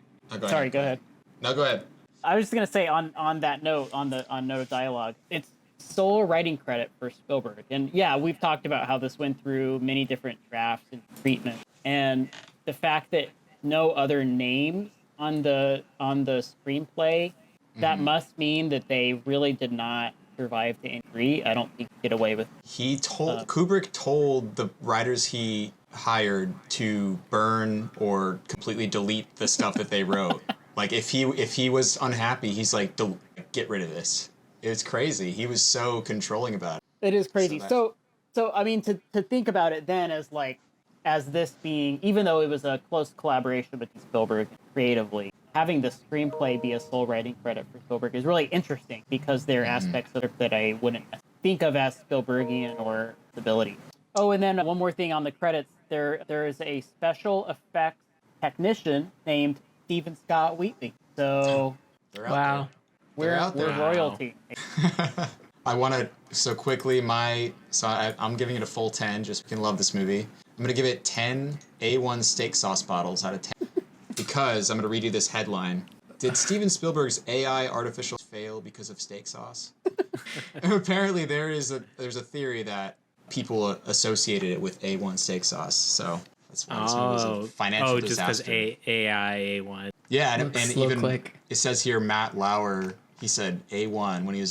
Sorry, go ahead. No, go ahead. I was just gonna say on that note, on note of dialogue, it's sole writing credit for Spielberg, and yeah, we've talked about how this went through many different drafts and treatments, and the fact that no other names on the screenplay, that must mean that they really did not survive to agree. I don't think get away with. Kubrick told the writers he hired to burn or completely delete the stuff that they wrote. Like if he was unhappy, he's like, get rid of this. It's crazy. He was so controlling about it. It is crazy. So I mean, to think about it then as this being, even though it was a close collaboration between Spielberg creatively, having the screenplay be a sole writing credit for Spielberg is really interesting, because there are aspects of it that I wouldn't think of as Spielbergian or ability. Oh, and then one more thing on the credits, there is a special effects technician named Stephen Scott Wheatley. So Wow. We're royalty. I want to, so quickly, I'm giving it a full 10, just because I love this movie. I'm going to give it 10 A1 steak sauce bottles out of 10, because I'm going to read you this headline. Did Steven Spielberg's AI artificial fail because of steak sauce? Apparently there's a theory that people associated it with A1 steak sauce. So That's why this movie was a financial disaster. Just because AI A1. Yeah, and even click. It says here Matt Lauer. He said A1 when he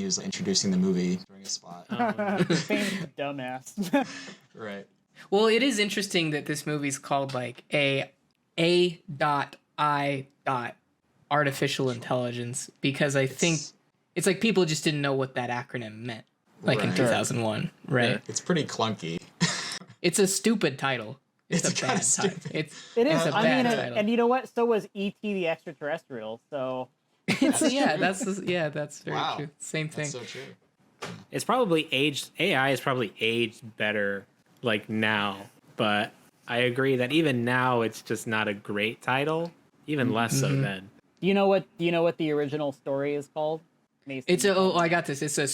was introducing the movie during a spot. Famous dumbass. Right. Well, it is interesting that this movie's called like A.I. artificial intelligence, because I think it's like people just didn't know what that acronym meant, like in 2001, right? It's pretty clunky. It's a stupid title. It's a bad title. It is. It's a bad title. And you know what? So was E.T. the Extraterrestrial. So. That's very true. Same thing. That's so true. It's probably aged. AI is probably aged better like now, but I agree that even now it's just not a great title. Even less so then. Do you know what the original story is called? Mason, I got this. It's a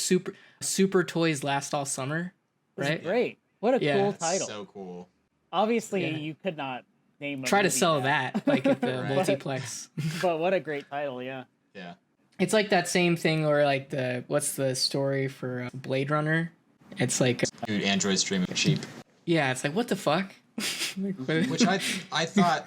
Super Toys Last All Summer, right? That's great. What a cool title. So cool. Obviously, you could not name. Try to sell that like at the multiplex. But what a great title, yeah. Yeah. It's like that same thing where like what's the story for Blade Runner? It's like dude, androids streaming cheap. Yeah, it's like what the fuck? Which I thought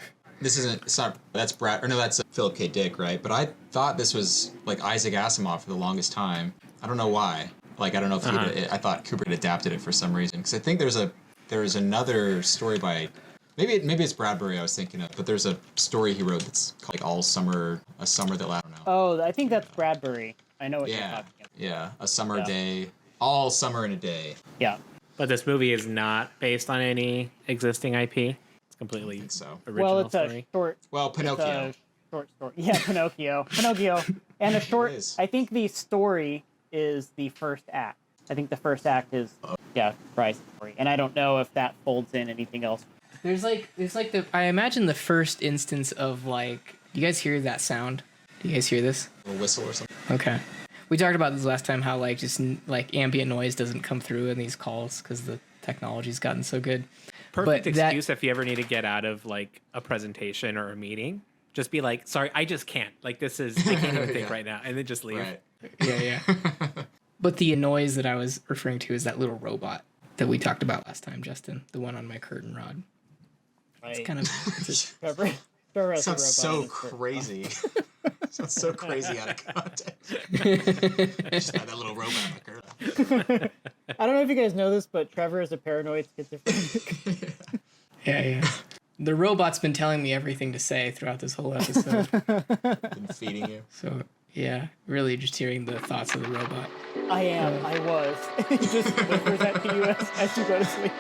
that's Brad, or no, that's Philip K. Dick, right? But I thought this was like Isaac Asimov for the longest time. I don't know why. Like I don't know if I thought Kubrick had adapted it for some reason, because I think there's another story by maybe it's Bradbury I was thinking of, but there's a story he wrote that's called like A Summer That I don't know. Oh, I think that's Bradbury. I know what you're talking about. Yeah, A Summer Day, All Summer in a Day. Yeah. But this movie is not based on any existing IP. It's completely original it's story. A short. Well, Pinocchio. It's a short story. Yeah, Pinocchio, and a short. I think the story is the first act. I think the first act is Bryce's story, and I don't know if that folds in anything else. There's like I imagine the first instance of like, you guys hear that sound? Do you guys hear this? A whistle or something. Okay. We talked about this last time, how like just like ambient noise doesn't come through in these calls because the technology's gotten so good. Perfect excuse if you ever need to get out of like a presentation or a meeting. Just be like, sorry, I just can't. Like I can't even think right now, and then just leave. Right. Yeah. But the noise that I was referring to is that little robot that we talked about last time, Justin, the one on my curtain rod. It's kind of sounds so crazy. Sounds so crazy out of context. Just had that little robot on the curtain. I don't know if you guys know this, but Trevor is a paranoid schizophrenic. Yeah. The robot's been telling me everything to say throughout this whole episode. Been feeding you. So, yeah, really just hearing the thoughts of the robot. I was. He just whispers that to you as you go to sleep.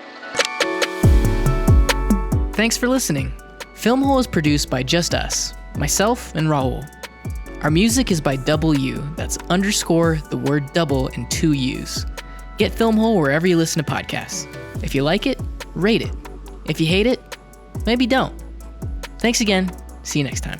Thanks for listening. Film Hole is produced by just us, myself and Raul. Our music is by Double U, that's _ the word double and 2 U's. Get Film Hole wherever you listen to podcasts. If you like it, rate it. If you hate it, maybe don't. Thanks again. See you next time.